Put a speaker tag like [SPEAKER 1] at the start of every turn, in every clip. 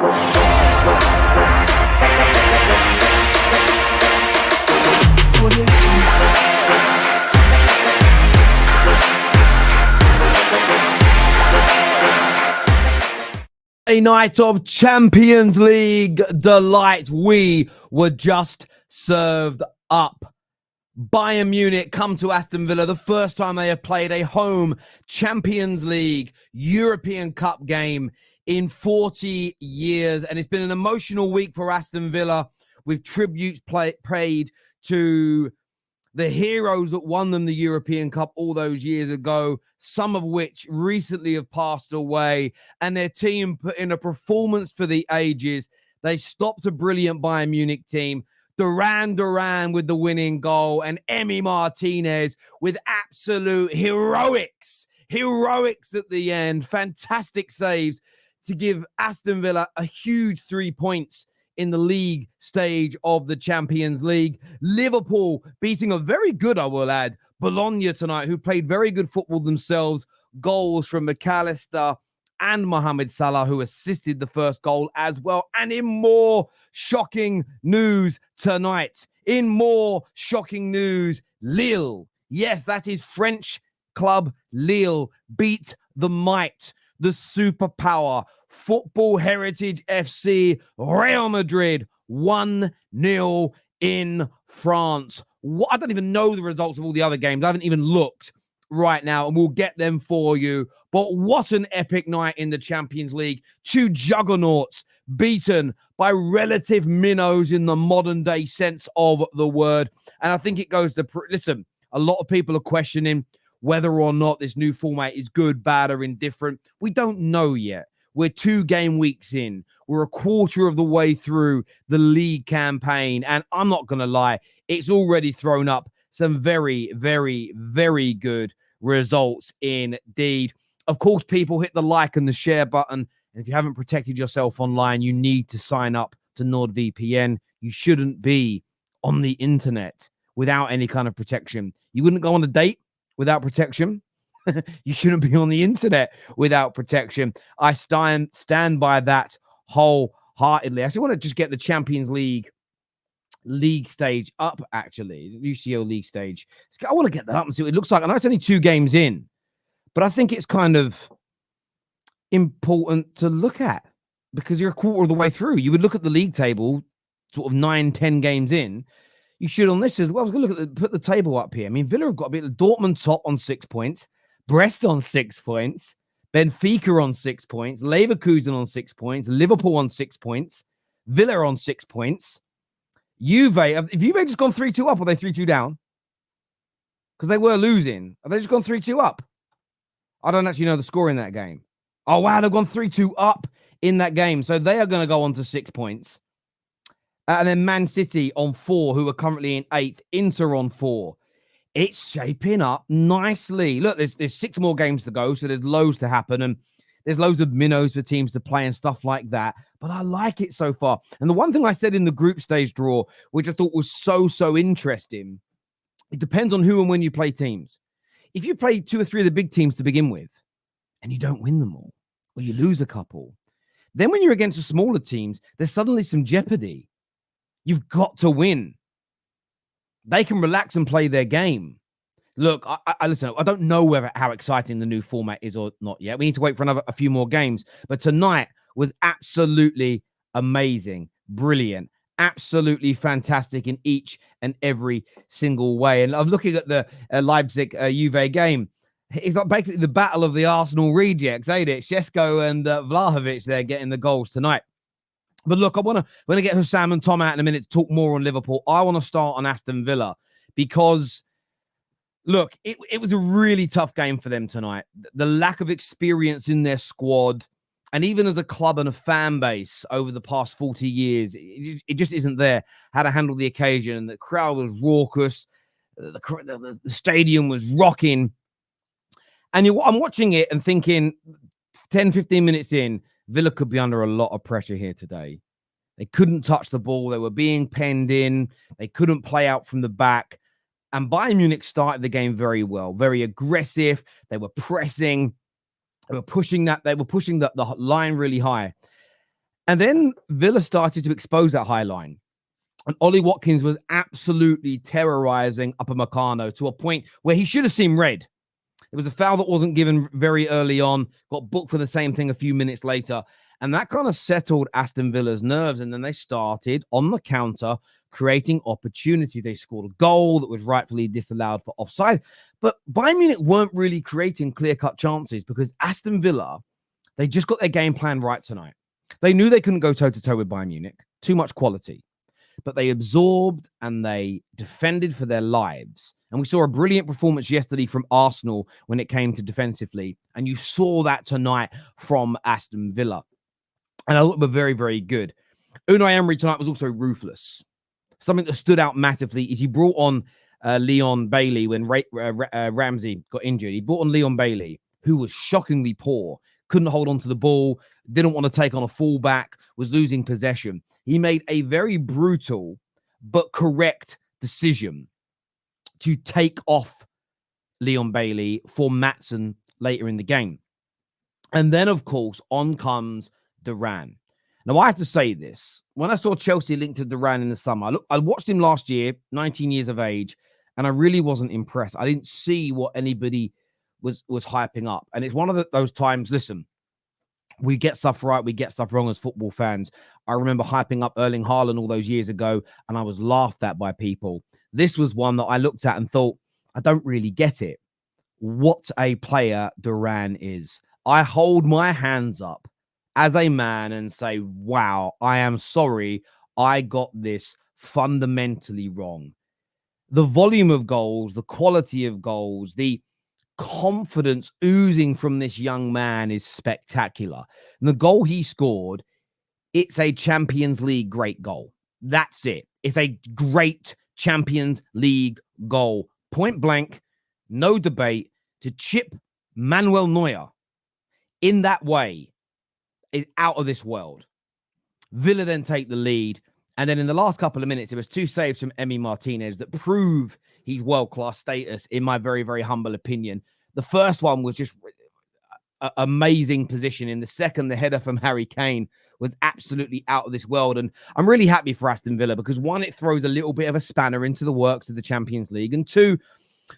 [SPEAKER 1] A night of Champions League delight. We were just served up. Bayern Munich come to Aston Villa, the first time they have played a home Champions League European Cup game in 40 years. And it's been an emotional week for Aston Villa, with tributes paid to the heroes that won them the European Cup all those years ago, some of which recently have passed away, and their team put in a performance for the ages. They stopped a brilliant Bayern Munich team. Duran with the winning goal, and Emi Martinez with absolute heroics at the end. Fantastic saves to give Aston Villa a huge 3 points in the league stage of the Champions League. Liverpool beating a very good, I will add, Bologna tonight, who played very good football themselves. Goals from McAllister and Mohamed Salah, who assisted the first goal as well. And in more shocking news tonight, Lille. Yes, that is French club Lille beat the might, the superpower, Football Heritage FC, Real Madrid, 1-0 in France. I don't even know the results of all the other games. I haven't even looked right now, and we'll get them for you. But what an epic night in the Champions League. Two juggernauts beaten by relative minnows in the modern day sense of the word. And I think it goes to, listen, a lot of people are questioning whether or not this new format is good, bad, or indifferent. We don't know yet. We're 2 game weeks in. We're a quarter of the way through the league campaign. And I'm not going to lie, it's already thrown up some very, very, very good results indeed. Of course, people hit the like and the share button. And if you haven't protected yourself online, you need to sign up to NordVPN. You shouldn't be on the internet without any kind of protection. You wouldn't go on a date without protection. You shouldn't be on the internet without protection. I stand by that wholeheartedly. I actually want to just get the Champions League stage up, actually. The UCL league stage. I want to get that up and see what it looks like. I know it's only 2 games in, but I think it's kind of important to look at because you're a quarter of the way through. You would look at the league table sort of 9-10 games in. You should on this as well. I was going to put the table up here. I mean, Villa have got a bit of Dortmund top on 6 points. Brest on 6 points, Benfica on 6 points, Leverkusen on 6 points, Liverpool on 6 points, Villa on 6 points. Juve, have Juve just gone 3-2 up, or are they 3-2 down? Because they were losing. Have they just gone 3-2 up? I don't actually know the score in that game. Oh, wow, they've gone 3-2 up in that game. So they are going to go on to 6 points. And then Man City on 4, who are currently in 8th. Inter on 4. It's shaping up nicely. Look, there's 6 more games to go, so there's loads to happen, and there's loads of minnows for teams to play and stuff like that. But I like it so far. And the one thing I said in the group stage draw, which I thought was so interesting, it depends on who and when you play teams. If you play 2 or 3 of the big teams to begin with, and you don't win them all, or you lose a couple, then when you're against the smaller teams, there's suddenly some jeopardy. You've got to win. They can relax and play their game. Look, I listen, I don't know how exciting the new format is or not yet. We need to wait for a few more games. But tonight was absolutely amazing, brilliant, absolutely fantastic in each and every single way. And I'm looking at the Leipzig Juve game. It's like basically the battle of the Arsenal rejects, ain't it? Šeško and Vlahovic there getting the goals tonight. But look, I want to get Hussam and Tom out in a minute to talk more on Liverpool. I want to start on Aston Villa because, look, it was a really tough game for them tonight. The lack of experience in their squad, and even as a club and a fan base over the past 40 years, it just isn't there how to handle the occasion. The crowd was raucous. The stadium was rocking. And I'm watching it and thinking 10, 15 minutes in, Villa could be under a lot of pressure here today. They couldn't touch the ball. They were being penned in. They couldn't play out from the back. And Bayern Munich started the game very well, very aggressive. They were pressing. They were pushing the line really high. And then Villa started to expose that high line. And Ollie Watkins was absolutely terrorizing Upamecano to a point where he should have seen red. It was a foul that wasn't given very early on, got booked for the same thing a few minutes later. And that kind of settled Aston Villa's nerves. And then they started on the counter creating opportunities. They scored a goal that was rightfully disallowed for offside. But Bayern Munich weren't really creating clear-cut chances because Aston Villa, they just got their game plan right tonight. They knew they couldn't go toe-to-toe with Bayern Munich. Too much quality. But they absorbed and they defended for their lives. And we saw a brilliant performance yesterday from Arsenal when it came to defensively. And you saw that tonight from Aston Villa. And I thought they were very, very good. Unai Emery tonight was also ruthless. Something that stood out massively is he brought on Leon Bailey when Ramsey got injured. He brought on Leon Bailey, who was shockingly poor, couldn't hold on to the ball, didn't want to take on a fullback, was losing possession. He made a very brutal but correct decision to take off Leon Bailey for Maatsen later in the game. And then, of course, on comes Duran. Now, I have to say this. When I saw Chelsea linked to Duran in the summer, I watched him last year, 19 years of age, and I really wasn't impressed. I didn't see what anybody was hyping up. And it's one of those times, listen, we get stuff right, we get stuff wrong as football fans. I remember hyping up Erling Haaland all those years ago, and I was laughed at by people. This was one that I looked at and thought, I don't really get it. What a player Duran is. I hold my hands up as a man and say, wow, I am sorry I got this fundamentally wrong. The volume of goals, the quality of goals, the confidence oozing from this young man is spectacular. And the goal he scored, it's a Champions League great goal. That's it. It's a great Champions League goal. Point blank, no debate, to chip Manuel Neuer in that way is out of this world. Villa then take the lead. And then in the last couple of minutes, it was two saves from Emi Martinez that prove his world-class status, in my very, very humble opinion. The first one was just amazing positioning. The second, the header from Harry Kane, was absolutely out of this world. And I'm really happy for Aston Villa because, one, it throws a little bit of a spanner into the works of the Champions League. And two,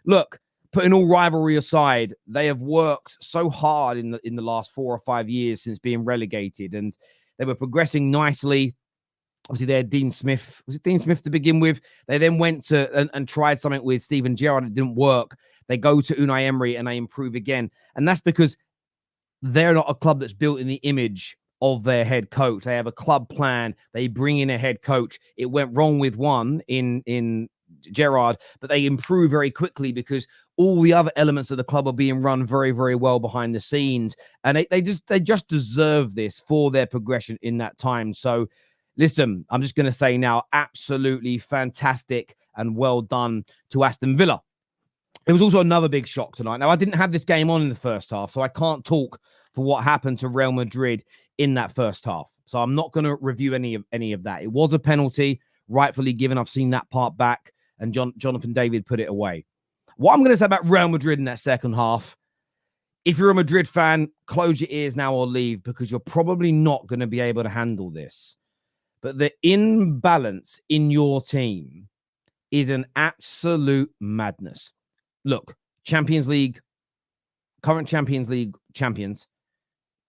[SPEAKER 1] look, putting all rivalry aside, they have worked so hard in the last 4 or 5 years since being relegated, and they were progressing nicely. Obviously, they had Dean Smith. Was it Dean Smith to begin with? They then went to and tried something with Steven Gerrard. It didn't work. They go to Unai Emery and they improve again. And that's because they're not a club that's built in the image of their head coach. They have a club plan. They bring in a head coach. It went wrong with one in Gerrard, but they improve very quickly because all the other elements of the club are being run very, very well behind the scenes. And they just deserve this for their progression in that time. So, listen, I'm just going to say now, absolutely fantastic and well done to Aston Villa. It was also another big shock tonight. Now, I didn't have this game on in the first half, so I can't talk for what happened to Real Madrid in that first half. So I'm not going to review any of that. It was a penalty, rightfully given. I've seen that part back, and Jonathan David put it away. What I'm going to say about Real Madrid in that second half, if you're a Madrid fan, close your ears now or leave, because you're probably not going to be able to handle this. But the imbalance in your team is an absolute madness. Look, Champions League, current Champions League champions,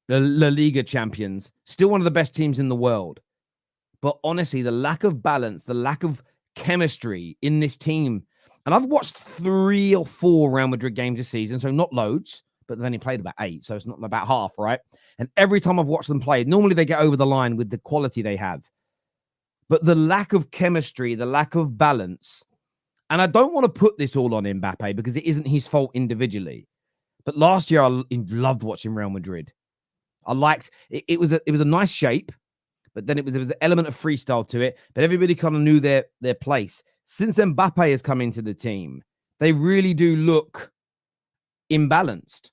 [SPEAKER 1] the La Liga champions, still one of the best teams in the world. But honestly, the lack of balance, the lack of chemistry in this team, and I've watched 3 or 4 Real Madrid games this season, so not loads, but they've only played about 8, so it's not about half, right? And every time I've watched them play, normally they get over the line with the quality they have. But the lack of chemistry, the lack of balance, and I don't want to put this all on Mbappe because it isn't his fault individually. But last year, I loved watching Real Madrid. I liked it. It was a nice shape, but then there was an element of freestyle to it. But everybody kind of knew their place. Since Mbappe has come into the team, they really do look imbalanced.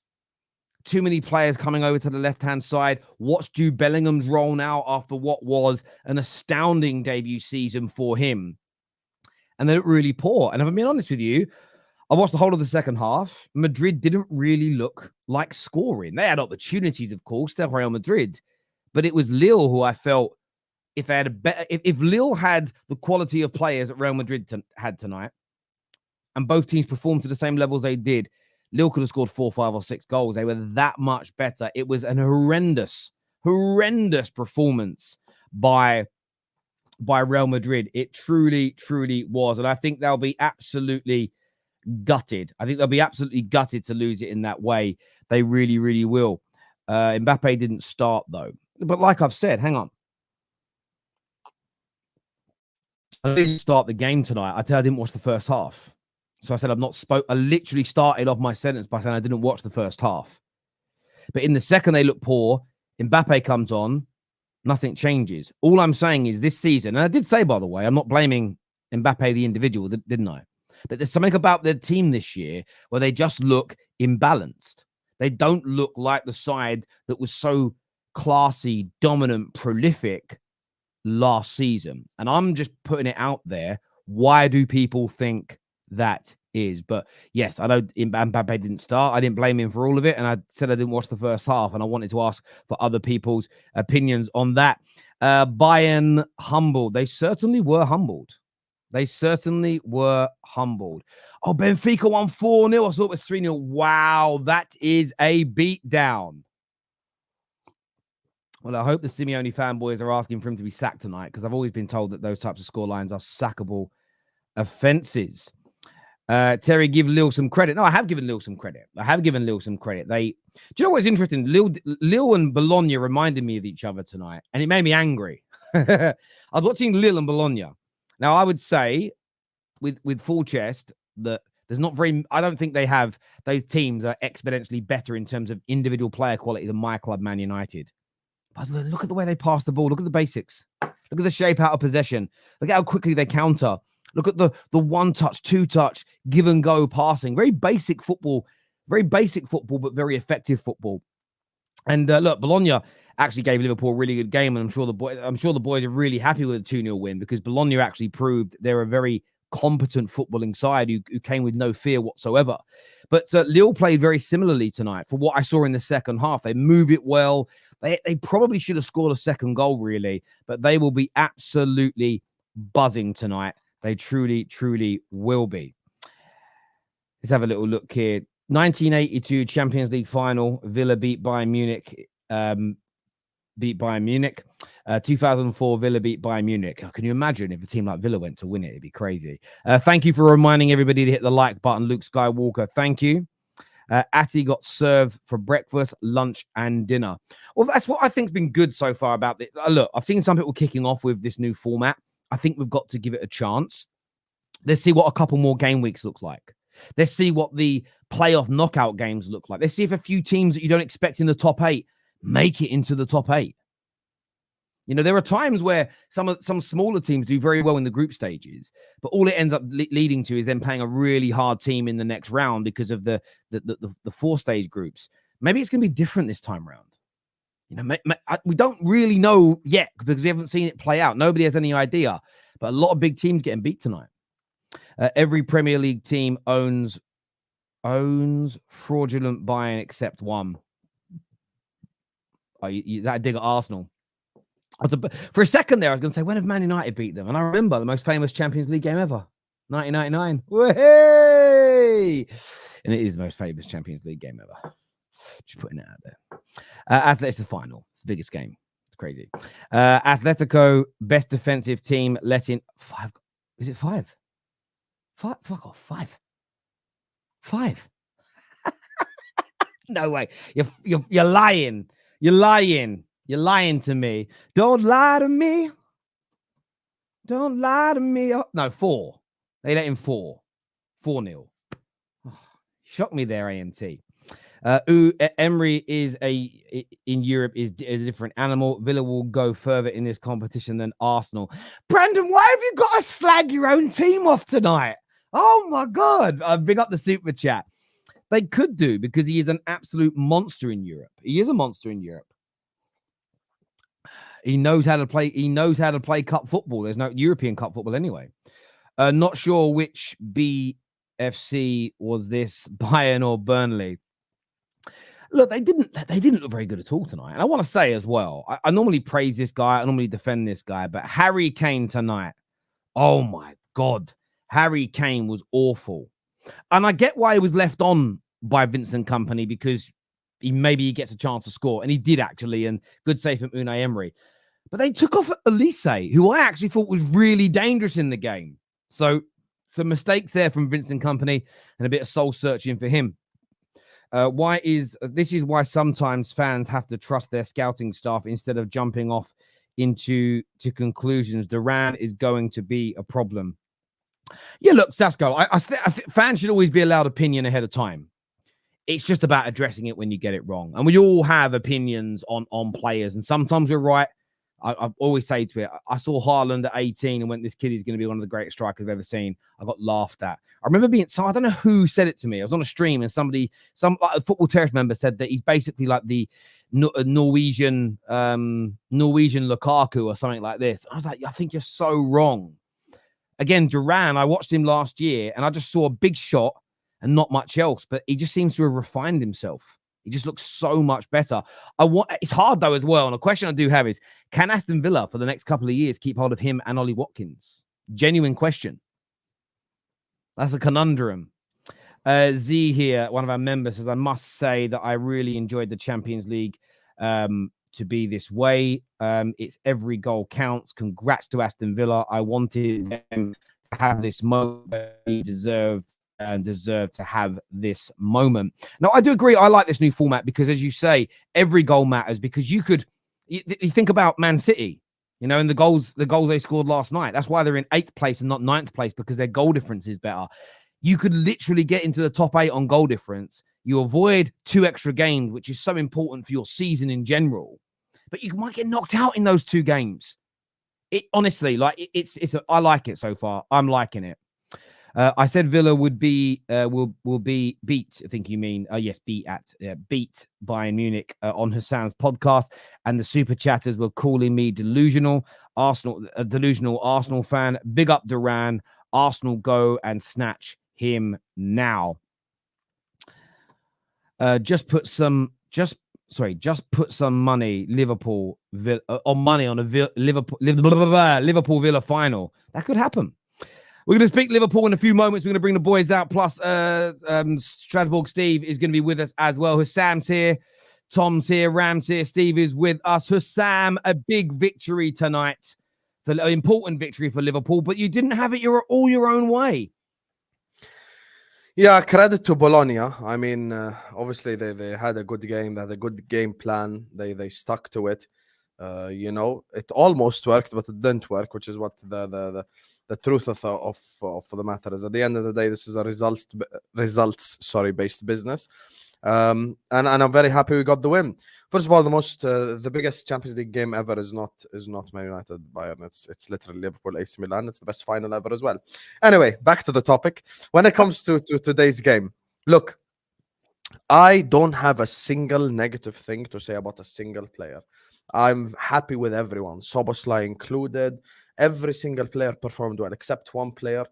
[SPEAKER 1] Too many players coming over to the left-hand side. Watch Jude Bellingham's role now after what was an astounding debut season for him. And they look really poor. And if I'm being honest with you, I watched the whole of the second half. Madrid didn't really look like scoring. They had opportunities, of course. They're Real Madrid. But it was Lille who I felt, if they had a better, if Lille had the quality of players that Real Madrid had tonight, and both teams performed to the same levels they did, Lille could have scored 4, 5, or 6 goals. They were that much better. It was an horrendous performance by Real Madrid. It truly, truly was. And I think they'll be absolutely gutted. I think they'll be absolutely gutted to lose it in that way. They really, really will. Mbappe didn't start, though. But like I've said, hang on. I didn't start the game tonight. I didn't watch the first half. So I said I literally started off my sentence by saying I didn't watch the first half. But in the second they look poor, Mbappe comes on, nothing changes. All I'm saying is this season, and I did say, by the way, I'm not blaming Mbappe the individual, didn't I? But there's something about their team this year where they just look imbalanced. They don't look like the side that was so classy, dominant, prolific last season. And I'm just putting it out there. Why do people think that is? But yes, I know Mbappe didn't start. I didn't blame him for all of it. And I said I didn't watch the first half. And I wanted to ask for other people's opinions on that. Bayern humbled. They certainly were humbled. Oh, Benfica won 4-0. I thought it was 3-0. Wow, that is a beatdown. Well, I hope the Simeone fanboys are asking for him to be sacked tonight, because I've always been told that those types of scorelines are sackable offences. Terry, give Lille some credit. No, I have given Lille some credit. Do you know what's interesting? Lille and Bologna reminded me of each other tonight, and it made me angry. I was watching Lille and Bologna. Now, I would say, with full chest, that there's not very. I don't think they have. Those teams are exponentially better in terms of individual player quality than my club, Man United. But look at the way they pass the ball. Look at the basics. Look at the shape out of possession. Look at how quickly they counter. Look at the 1-touch, 2-touch, give and go passing. Very basic football, but very effective football. And look, Bologna actually gave Liverpool a really good game, and I'm sure the boys are really happy with a 2-0 win, because Bologna actually proved they're a very competent footballing side who came with no fear whatsoever. But Lille played very similarly tonight. For what I saw in the second half, they move it well. They probably should have scored a second goal, really, but they will be absolutely buzzing tonight. They truly, truly will be. Let's have a little look here. 1982 Champions League final. Villa beat Bayern Munich. 2004 Villa beat Bayern Munich. Can you imagine if a team like Villa went to win it? It'd be crazy. Thank you for reminding everybody to hit the like button. Luke Skywalker, thank you. Atty got served for breakfast, lunch, and dinner. Well, that's what I think's been good so far about this. Look, I've seen some people kicking off with this new format. I think we've got to give it a chance. Let's see what a couple more game weeks look like. Let's see what the playoff knockout games look like. Let's see if a few teams that you don't expect in the top 8 make it into the top 8. You know, there are times where some smaller teams do very well in the group stages, but all it ends up leading to is them playing a really hard team in the next round because of the 4-stage groups. Maybe it's going to be different this time round. You know, we don't really know yet because we haven't seen it play out. Nobody has any idea, but a lot of big teams getting beat tonight. Every Premier League team owns fraudulent Bayern except one. Oh, that dig at Arsenal. For a second there, I was going to say, when have Man United beat them? And I remember the most famous Champions League game ever, 1999. Way! And it is the most famous Champions League game ever. Just putting it out there. Athletics, the final. It's the biggest game. It's crazy. Atletico, best defensive team, let in 5. Is it 5? 5? Fuck off. 5. 5. No way. You're lying. You're lying. You're lying to me. Don't lie to me. Don't lie to me. Oh, no, 4. They let in 4. 4-0. Oh, shocked me there, AMT. Emery is in Europe is a different animal. Villa will go further in this competition than Arsenal. Brandon, why have you got to slag your own team off tonight? Oh my God. Big up the super chat. They could do, because he is an absolute monster in Europe. He is a monster in Europe. He knows how to play. He knows how to play cup football. There's no European cup football anyway. Not sure which BFC was this, Bayern or Burnley. Look, they didn't look very good at all tonight. And I want to say as well, I normally praise this guy, I normally defend this guy, but Harry Kane tonight, oh my God, Harry Kane was awful. And I get why he was left on by Vincent Kompany, because he gets a chance to score, and he did actually, and good save from Unai Emery. But they took off Elise, who I actually thought was really dangerous in the game. So some mistakes there from Vincent Kompany and a bit of soul searching for him. This is why sometimes fans have to trust their scouting staff instead of jumping off into conclusions. Duran is going to be a problem. Yeah, look, Sasko, I think fans should always be allowed opinion ahead of time. It's just about addressing it when you get it wrong. And we all have opinions on players, and sometimes we're right. I always say to it, I saw Haaland at 18 and went, this kid is going to be one of the greatest strikers I've ever seen. I got laughed at. I remember I don't know who said it to me. I was on a stream and a Football Terrace member said that he's basically like the Norwegian Lukaku or something like this. I was like, I think you're so wrong. Again, Duran, I watched him last year and I just saw a big shot and not much else, but he just seems to have refined himself. He just looks so much better. It's hard, though, as well. And a question I do have is, can Aston Villa, for the next couple of years, keep hold of him and Ollie Watkins? Genuine question. That's a conundrum. Z here, one of our members, says, I must say that I really enjoyed the Champions League to be this way. It's every goal counts. Congrats to Aston Villa. I wanted them to have this moment. They deserve to have this moment. Now, I do agree. I like this new format because, as you say, every goal matters, because you think about Man City, and the goals they scored last night. That's why they're in 8th place and not 9th place, because their goal difference is better. You could literally get into the top 8 on goal difference. You avoid 2 extra games, which is so important for your season in general, but you might get knocked out in those 2 games. Honestly, I like it so far. I'm liking it. I said Villa would be will be beat. I think you mean beat Bayern Munich on Hassan's podcast, and the super chatters were calling me delusional Arsenal fan. Big up Duran. Arsenal go and snatch him now. Just put some money Liverpool on a Liverpool Villa final. That could happen. We're going to speak Liverpool in a few moments. We're going to bring the boys out. Plus, Strasbourg Steve is going to be with us as well. Hussam's here. Tom's here. Ram's here. Steve is with us. Hussam, a big victory tonight. An important victory for Liverpool, but you didn't have it all your own way.
[SPEAKER 2] Yeah, credit to Bologna. I mean, obviously, they had a good game. They had a good game plan. They stuck to it. It almost worked, but it didn't work, which is what the truth of the matter is. At the end of the day, this is a results based business, and I'm very happy we got the win. First of all, the biggest Champions League game ever is not Man United Bayern. It's literally Liverpool AC Milan. It's the best final ever as well. Anyway, back to the topic. When it comes to today's game, look, I don't have a single negative thing to say about a single player. I'm happy with everyone, Szoboszlai included. Every single player performed well, except one player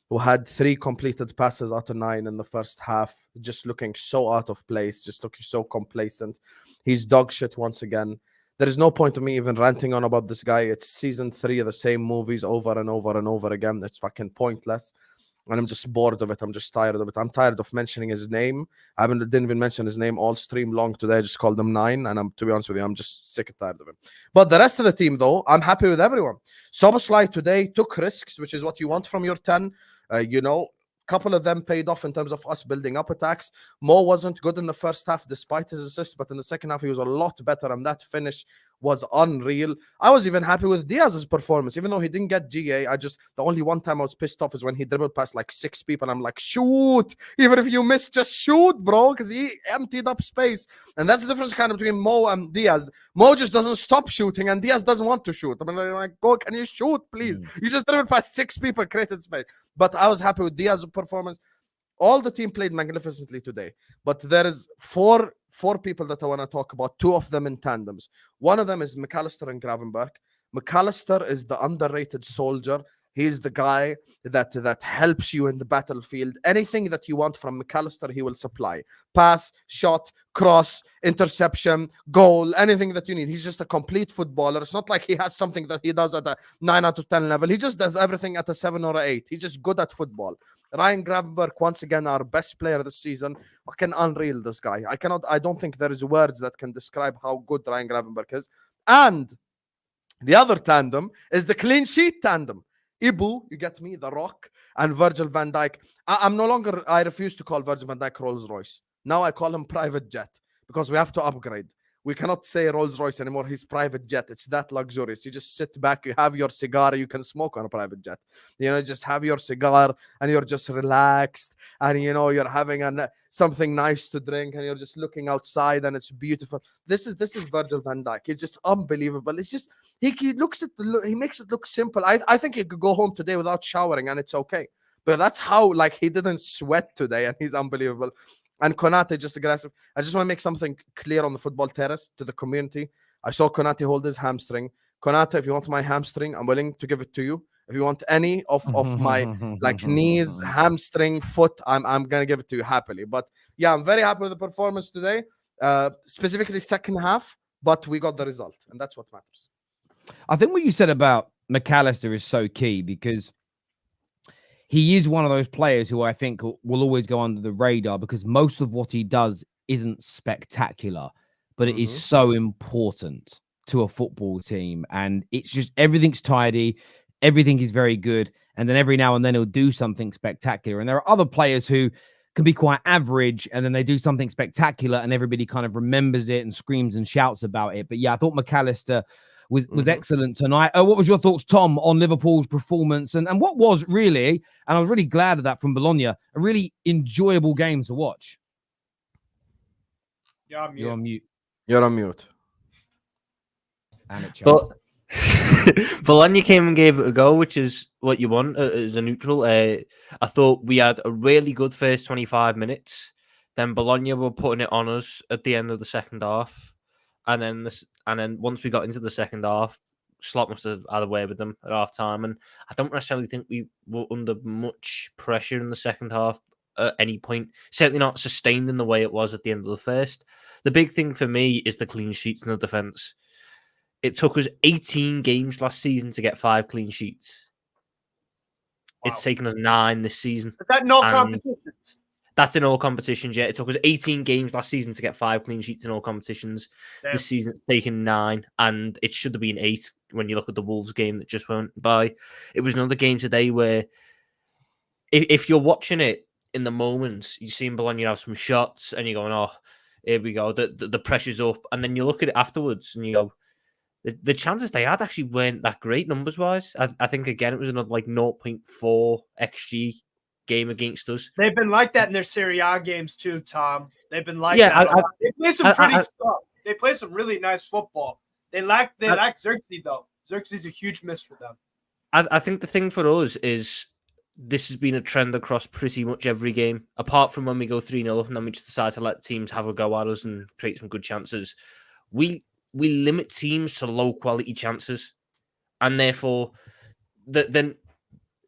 [SPEAKER 2] who had 3 completed passes out of 9 in the first half, just looking so out of place, just looking so complacent. He's dog shit once again. There is no point of me even ranting on about this guy. It's season 3 of the same movies over and over and over again. It's fucking pointless. And I'm just bored of it. I'm just tired of it. I'm tired of mentioning his name. I didn't even mention his name all stream long today. I just called him 9. And to be honest with you, I'm just sick and tired of him. But the rest of the team, though, I'm happy with everyone. Szoboszlai today took risks, which is what you want from your 10. Couple of them paid off in terms of us building up attacks. Mo wasn't good in the first half despite his assists, but in the second half he was a lot better, and that finish was unreal. I was even happy with Diaz's performance, even though he didn't get GA. The only one time I was pissed off is when he dribbled past like 6 people. I'm like, shoot! Even if you miss, just shoot, bro, because he emptied up space. And that's the difference kind of between Mo and Diaz. Mo just doesn't stop shooting, and Diaz doesn't want to shoot. I mean, like, go, can you shoot, please? You just dribbled past 6 people, created space. But I was happy with Diaz's performance. All the team played magnificently today, but there is four people that I want to talk about, 2 of them in tandems. One of them is McAllister and Gravenberch. McAllister is the underrated soldier. He's the guy that helps you in the battlefield. Anything that you want from McAllister, he will supply. Pass, shot, cross, interception, goal, anything that you need. He's just a complete footballer. It's not like he has something that he does at a 9 out of 10 level. He just does everything at a 7 or 8. He's just good at football. Ryan Gravenberch, once again, our best player this season. Fucking unreal, this guy. I don't think there is words that can describe how good Ryan Gravenberch is. And the other tandem is the clean sheet tandem. Ibu, you get me, The Rock, and Virgil van Dijk. I refuse to call Virgil van Dijk Rolls Royce. Now I call him private jet because we have to upgrade. We cannot say Rolls Royce anymore. He's private jet. It's that luxurious. You just sit back, you have your cigar, you can smoke on a private jet. Just have your cigar and you're just relaxed and, you're having something nice to drink and you're just looking outside and it's beautiful. This is Virgil van Dijk. It's just unbelievable. It's just, he makes it look simple. I think he could go home today without showering and it's okay. But that's how, he didn't sweat today and he's unbelievable. And Konate just aggressive. I just want to make something clear on the football terrace to the community. I saw Konate hold his hamstring. Konate, if you want my hamstring, I'm willing to give it to you. If you want any of my knees, hamstring, foot, I'm gonna give it to you happily. But yeah, I'm very happy with the performance today, specifically second half. But we got the result, and that's what matters.
[SPEAKER 1] I think what you said about McAllister is so key because he is one of those players who I think will always go under the radar because most of what he does isn't spectacular, but it is so important to a football team. And it's just everything's tidy. Everything is very good. And then every now and then he'll do something spectacular. And there are other players who can be quite average and then they do something spectacular and everybody kind of remembers it and screams and shouts about it. But yeah, I thought McAllister was excellent tonight. What was your thoughts, Tom, on Liverpool's performance and what was really, and I was really glad of that from Bologna, a really enjoyable game to watch?
[SPEAKER 3] You're on mute.
[SPEAKER 2] You're on mute. You're on mute.
[SPEAKER 4] But Bologna came and gave it a go, which is what you want as a neutral. I thought we had a really good first 25 minutes. Then Bologna were putting it on us at the end of the second half. And then once we got into the second half, Slot must have had a way with them at half time. And I don't necessarily think we were under much pressure in the second half at any point. Certainly not sustained in the way it was at the end of the first. The big thing for me is the clean sheets in the defence. It took us 18 games last season to get 5 clean sheets. Wow. It's taken us 9 this season.
[SPEAKER 3] Is that in all competitions?
[SPEAKER 4] That's in all competitions, yeah. It took us 18 games last season to get 5 clean sheets in all competitions. Damn. This season it's taken 9, and it should have been 8 when you look at the Wolves game that just went by. It was another game today where if you're watching it in the moment, you're seeing Bologna have some shots, and you're going, oh, here we go, the pressure's up. And then you look at it afterwards, and you go, the chances they had actually weren't that great numbers-wise. I think, again, it was another 0.4 XG game against us.
[SPEAKER 3] They've been like that in their Serie A games too, Tom. They've been like that. They play some pretty stuff. They play some really nice football. They lack Xerxes, though. Xerxes is a huge miss for them.
[SPEAKER 4] I think the thing for us is this has been a trend across pretty much every game, apart from when we go 3-0 and then we just decide to let teams have a go at us and create some good chances. We limit teams to low-quality chances, and therefore then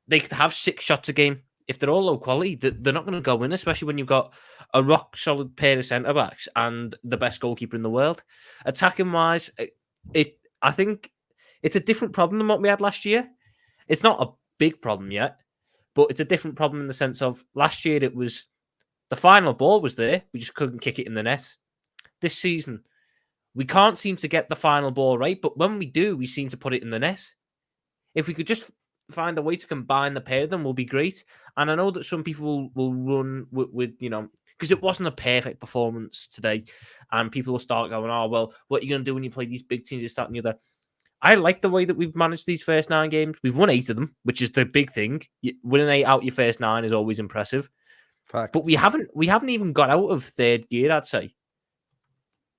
[SPEAKER 4] they could have 6 shots a game. If they're all low quality, they're not going to go in, especially when you've got a rock-solid pair of centre-backs and the best goalkeeper in the world. Attacking-wise, I think it's a different problem than what we had last year. It's not a big problem yet, but it's a different problem in the sense of last year it was the final ball was there, we just couldn't kick it in the net. This season, we can't seem to get the final ball right, but when we do, we seem to put it in the net. If we could just find a way to combine the pair of them will be great. And I know that some people will run with because it wasn't a perfect performance today, and people will start going, oh, well, what are you going to do when you play these big teams, this, that, and the other? I like the way that we've managed these first 9 games. We've won 8 of them, which is the big thing. Winning 8 out your first 9 is always impressive.
[SPEAKER 2] Fact.
[SPEAKER 4] But we haven't even got out of third gear, I'd say.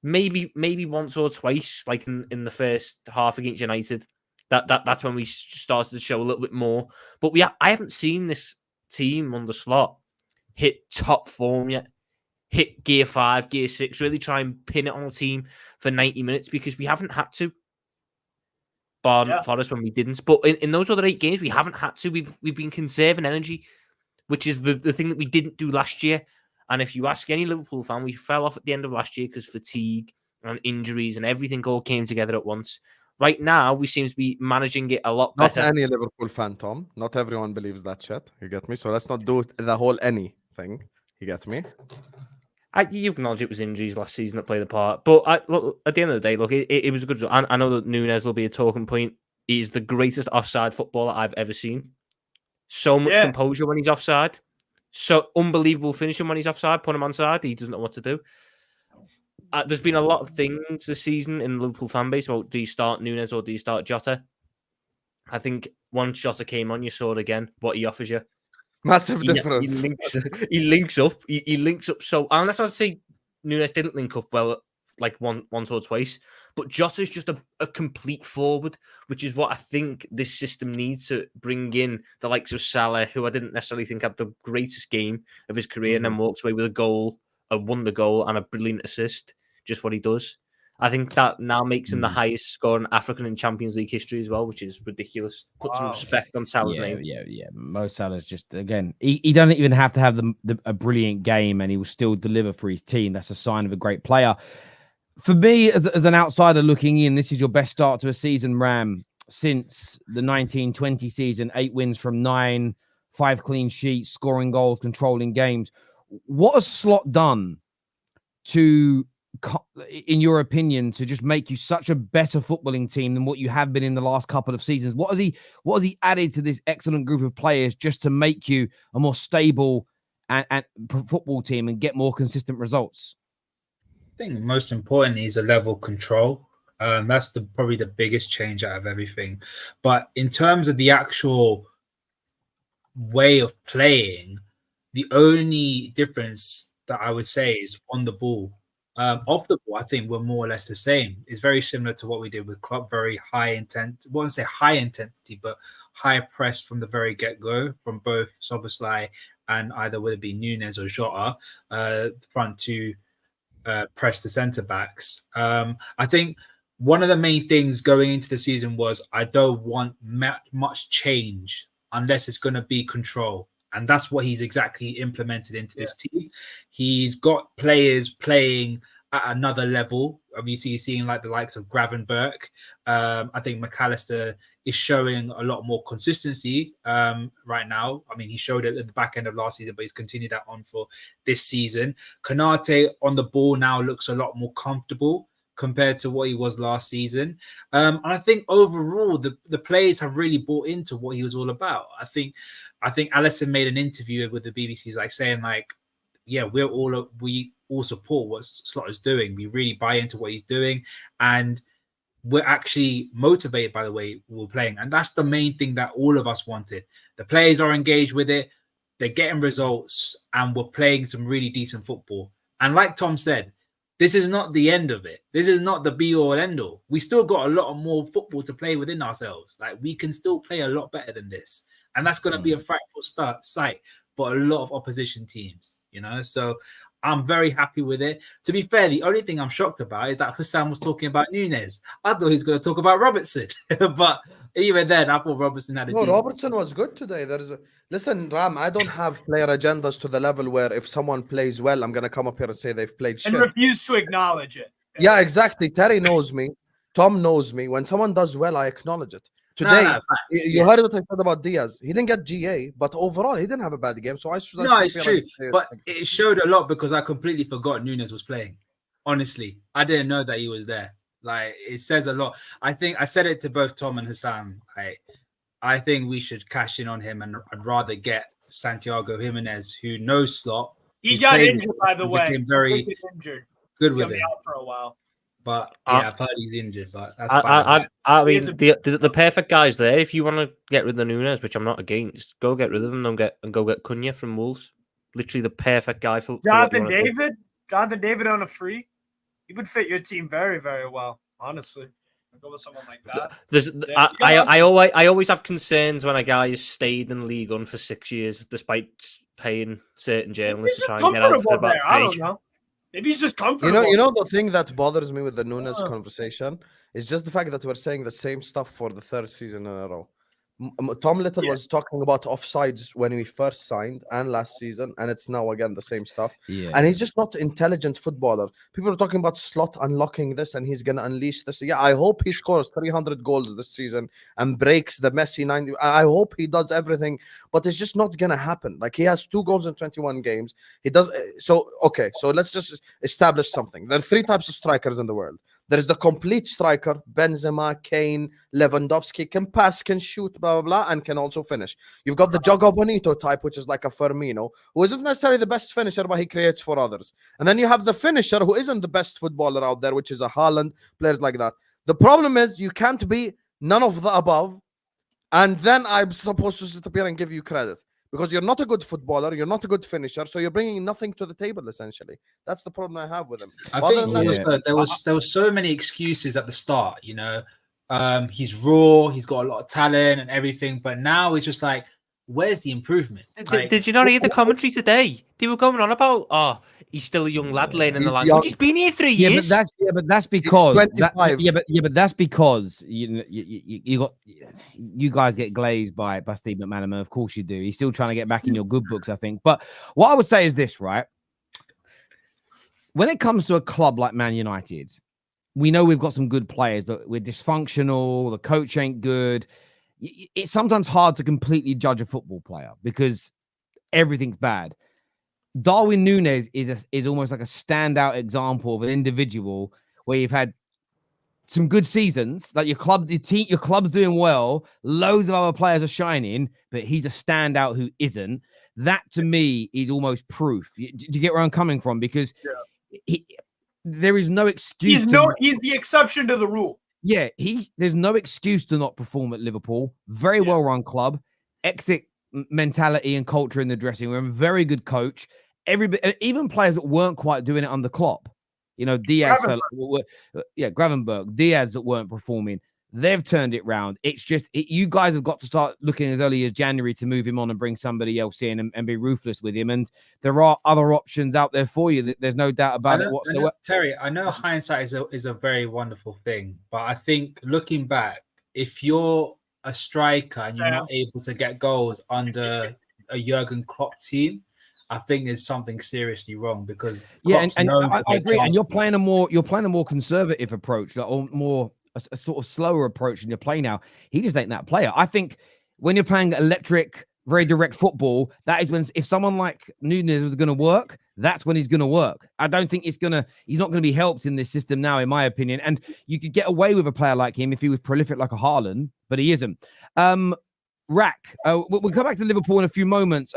[SPEAKER 4] Maybe once or twice, like in the first half against United. That's when we started to show a little bit more. But I haven't seen this team on the Slot hit top form yet. Hit gear 5, gear 6, really try and pin it on a team for 90 minutes because we haven't had to. bar Forest when we didn't. But in those other 8 games, we haven't had to. We've been conserving energy, which is the thing that we didn't do last year. And if you ask any Liverpool fan, we fell off at the end of last year because fatigue and injuries and everything all came together at once. Right now, we seem to be managing it a lot better.
[SPEAKER 2] Not any Liverpool fan, Tom. Not everyone believes that shit. You get me? So let's not do the whole any thing. You get me?
[SPEAKER 4] You acknowledge it was injuries last season that played a part. But look, at the end of the day, look, it was a good result. I know that Nunez will be a talking point. He's the greatest offside footballer I've ever seen. So much composure when he's offside. So unbelievable finishing when he's offside. Put him onside. He doesn't know what to do. There's been a lot of things this season in the Liverpool fan base about do you start Nunez or do you start Jota? I think once Jota came on, you saw it again, what he offers you.
[SPEAKER 2] Massive difference.
[SPEAKER 4] He links up. He links up so... Unless I say Nunez didn't link up well, like once or twice, but Jota's just a complete forward, which is what I think this system needs to bring in the likes of Salah, who I didn't necessarily think had the greatest game of his career, and then walks away with a goal, a wonder goal, and a brilliant assist. Just what he does. I think that now makes him the highest scoring African in Champions League history as well, which is ridiculous. Put some respect on Salah's name.
[SPEAKER 1] Yeah. Mo Salah's just, again, he doesn't even have to have a brilliant game and he will still deliver for his team. That's a sign of a great player. For me, as an outsider looking in, this is your best start to a season, Ram, since the 1920 season. 8 wins from 9, 5 clean sheets, scoring goals, controlling games. What has Slot done to, in your opinion, to just make you such a better footballing team than what you have been in the last couple of seasons? What has he added to this excellent group of players just to make you a more stable and football team and get more consistent results?
[SPEAKER 5] I think most importantly is a level of control. That's probably the biggest change out of everything. But in terms of the actual way of playing, the only difference that I would say is on the ball. Off the ball, I think we're more or less the same. It's very similar to what we did with Klopp. Very high intent. I won't say high intensity, but high press from the very get-go from both Szoboszlai and either whether it be Nunez or Jota, front two. Press the centre backs. I think one of the main things going into the season was I don't want much change unless it's going to be control, and that's what he's exactly implemented into this team. He's got players playing at another level. Obviously, you're seeing like the likes of Gravenberch. I think McAllister is showing a lot more consistency right now. I mean, he showed it at the back end of last season, but he's continued that on for this season. Konate on the ball now looks a lot more comfortable compared to what he was last season. And I think overall, the players have really bought into what he was all about. I think Alisson made an interview with the BBC, he's like saying like, yeah, we all support what Slot is doing. We really buy into what he's doing, and we're actually motivated by the way we're playing. And that's the main thing that all of us wanted. The players are engaged with it. They're getting results, and we're playing some really decent football. And like Tom said, this is not the end of it. This is not the be all and end all. We still got a lot of more football to play within ourselves. Like we can still play a lot better than this. And that's going to be a frightful sight for a lot of opposition teams, you know? So I'm very happy with it. To be fair, the only thing I'm shocked about is that Hussein was talking about Nunez. I thought he was going to talk about Robertson. But even then, I thought Robertson had a decent...
[SPEAKER 2] Robertson was good today. Listen, Ram, I don't have player agendas to the level where if someone plays well, I'm going to come up here and say they've played shit.
[SPEAKER 3] And refuse to acknowledge it.
[SPEAKER 2] Yeah, exactly. Terry knows me. Tom knows me. When someone does well, I acknowledge it. Today, you heard what I said about Diaz. He didn't get GA, but overall, he didn't have a bad game. So I should.
[SPEAKER 5] No, it's true. But it showed a lot because I completely forgot Nunez was playing. Honestly, I didn't know that he was there. Like, it says a lot. I think I said it to both Tom and Hassan. I think we should cash in on him, and I'd rather get Santiago Jimenez, who knows Slot.
[SPEAKER 3] He got injured, by the way.
[SPEAKER 5] Became very
[SPEAKER 3] injured.
[SPEAKER 5] Good with him.
[SPEAKER 3] Out for a while.
[SPEAKER 5] But yeah, I've heard he's injured. But that's fine.
[SPEAKER 4] I mean, the perfect guy's there. If you want to get rid of Nunez, which I'm not against, go get rid of him and go get Cunha from Wolves. Literally the perfect guy for
[SPEAKER 3] Jonathan David. Jonathan David on a free. He would fit your team very, very well. Honestly, I'd go with someone like that.
[SPEAKER 4] I always have concerns when a guy has stayed in the league on for 6 years, despite paying certain journalists to try and get out for about 3.
[SPEAKER 3] I don't know. Maybe he's just comfortable.
[SPEAKER 2] You know the thing that bothers me with the Nunez conversation is just the fact that we're saying the same stuff for the third season in a row. Tom Little was talking about offsides when we first signed and last season, and it's now again the same stuff.
[SPEAKER 1] Yeah.
[SPEAKER 2] And he's just not an intelligent footballer. People are talking about Slot unlocking this, and he's gonna unleash this. Yeah, I hope he scores 300 goals this season and breaks the Messi 90. I hope he does everything, but it's just not gonna happen. Like, he has 2 goals in 21 games. He does so. Okay, so let's just establish something. There are 3 types of strikers in the world. There is the complete striker, Benzema, Kane, Lewandowski, can pass, can shoot, blah, blah, blah, and can also finish. You've got the Jogo Bonito type, which is like a Firmino, who isn't necessarily the best finisher, but he creates for others. And then you have the finisher, who isn't the best footballer out there, which is a Haaland, players like that. The problem is you can't be none of the above, and then I'm supposed to sit up here and give you credit. Because you're not a good footballer, you're not a good finisher, so you're bringing nothing to the table. Essentially, that's the problem I have with him.
[SPEAKER 5] I think there was so many excuses at the start. You know, he's raw, he's got a lot of talent and everything, but now it's just like, where's the improvement? Like,
[SPEAKER 4] did you not hear the commentary today? They were going on about, he's still a young lad laying in the land. He's been here 3 years.
[SPEAKER 1] But that's because that's because you guys get glazed by Steve McManaman. Of course you do. He's still trying to get back in your good books, I think. But what I would say is this, right? When it comes to a club like Man United, we know we've got some good players, but we're dysfunctional. The coach ain't good. It's sometimes hard to completely judge a football player because everything's bad. Darwin Nunez is almost like a standout example of an individual where you've had some good seasons, like your club's doing well, loads of other players are shining, but he's a standout who isn't. That to me is almost proof. Do you get where I'm coming from? Because there is no excuse.
[SPEAKER 3] He's the exception to the rule.
[SPEAKER 1] Yeah, there's no excuse to not perform at Liverpool. Very well run club, exit mentality and culture in the dressing room. Very good coach. Even players that weren't quite doing it under Klopp, you know, Gravenberch, Diaz that weren't performing, they've turned it round. It's just you guys have got to start looking as early as January to move him on and bring somebody else in and be ruthless with him. And there are other options out there for you. There's no doubt about it whatsoever.
[SPEAKER 5] Terry, I know hindsight is a very wonderful thing, but I think looking back, if you're a striker and you're not able to get goals under a Jurgen Klopp team, I think there's something seriously wrong because Klopp's
[SPEAKER 1] and
[SPEAKER 5] I
[SPEAKER 1] agree. And you're playing a more conservative approach, or more a sort of slower approach in your play now. He just ain't that player. I think when you're playing electric, very direct football, that is when, if someone like Nunez was going to work, that's when he's going to work. I don't think he's not going to be helped in this system now, in my opinion. And you could get away with a player like him if he was prolific like a Haaland, but he isn't. Rack, we'll come back to Liverpool in a few moments.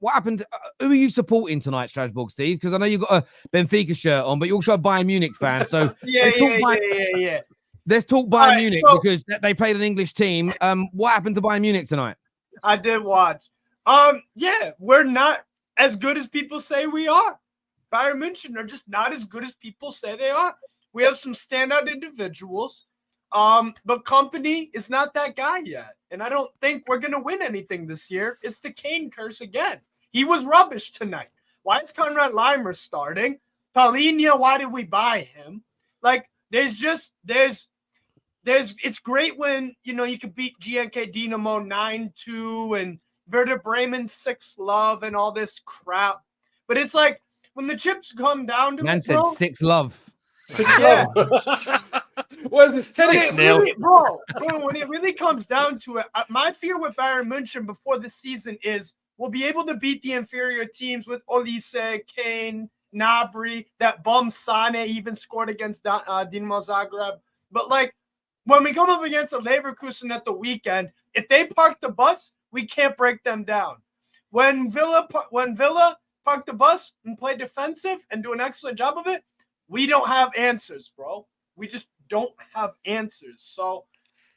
[SPEAKER 1] What happened? Who are you supporting tonight, Strasbourg, Steve? Because I know you've got a Benfica shirt on, but you're also a Bayern Munich fan. So
[SPEAKER 3] yeah.
[SPEAKER 1] Let's talk Bayern Munich because they played an English team. What happened to Bayern Munich tonight?
[SPEAKER 3] I did watch. We're not as good as people say we are. Bayern Munich are just not as good as people say they are. We have some standout individuals, but Company is not that guy yet. And I don't think we're going to win anything this year. It's the Kane curse again. He was rubbish tonight. Why is Conrad Leimer starting? Paulinho, why did we buy him? Like, it's great when, you can beat GNK Dinamo 9-2 and Werder Bremen 6-love and all this crap. But it's like, when the chips come down to
[SPEAKER 1] Man
[SPEAKER 3] it,
[SPEAKER 1] said
[SPEAKER 3] bro,
[SPEAKER 1] 6-love.
[SPEAKER 3] Yeah.
[SPEAKER 5] What is this?
[SPEAKER 3] 10-0? Bro, when it really comes down to it, my fear with Bayern Munich before the season is we'll be able to beat the inferior teams with Olise, Kane, Gnabry, that bum Sane even scored against Dinamo Zagreb. But like, when we come up against a Leverkusen at the weekend, if they park the bus, we can't break them down. When Villa park the bus and play defensive and do an excellent job of it, we don't have answers, bro. We just don't have answers. So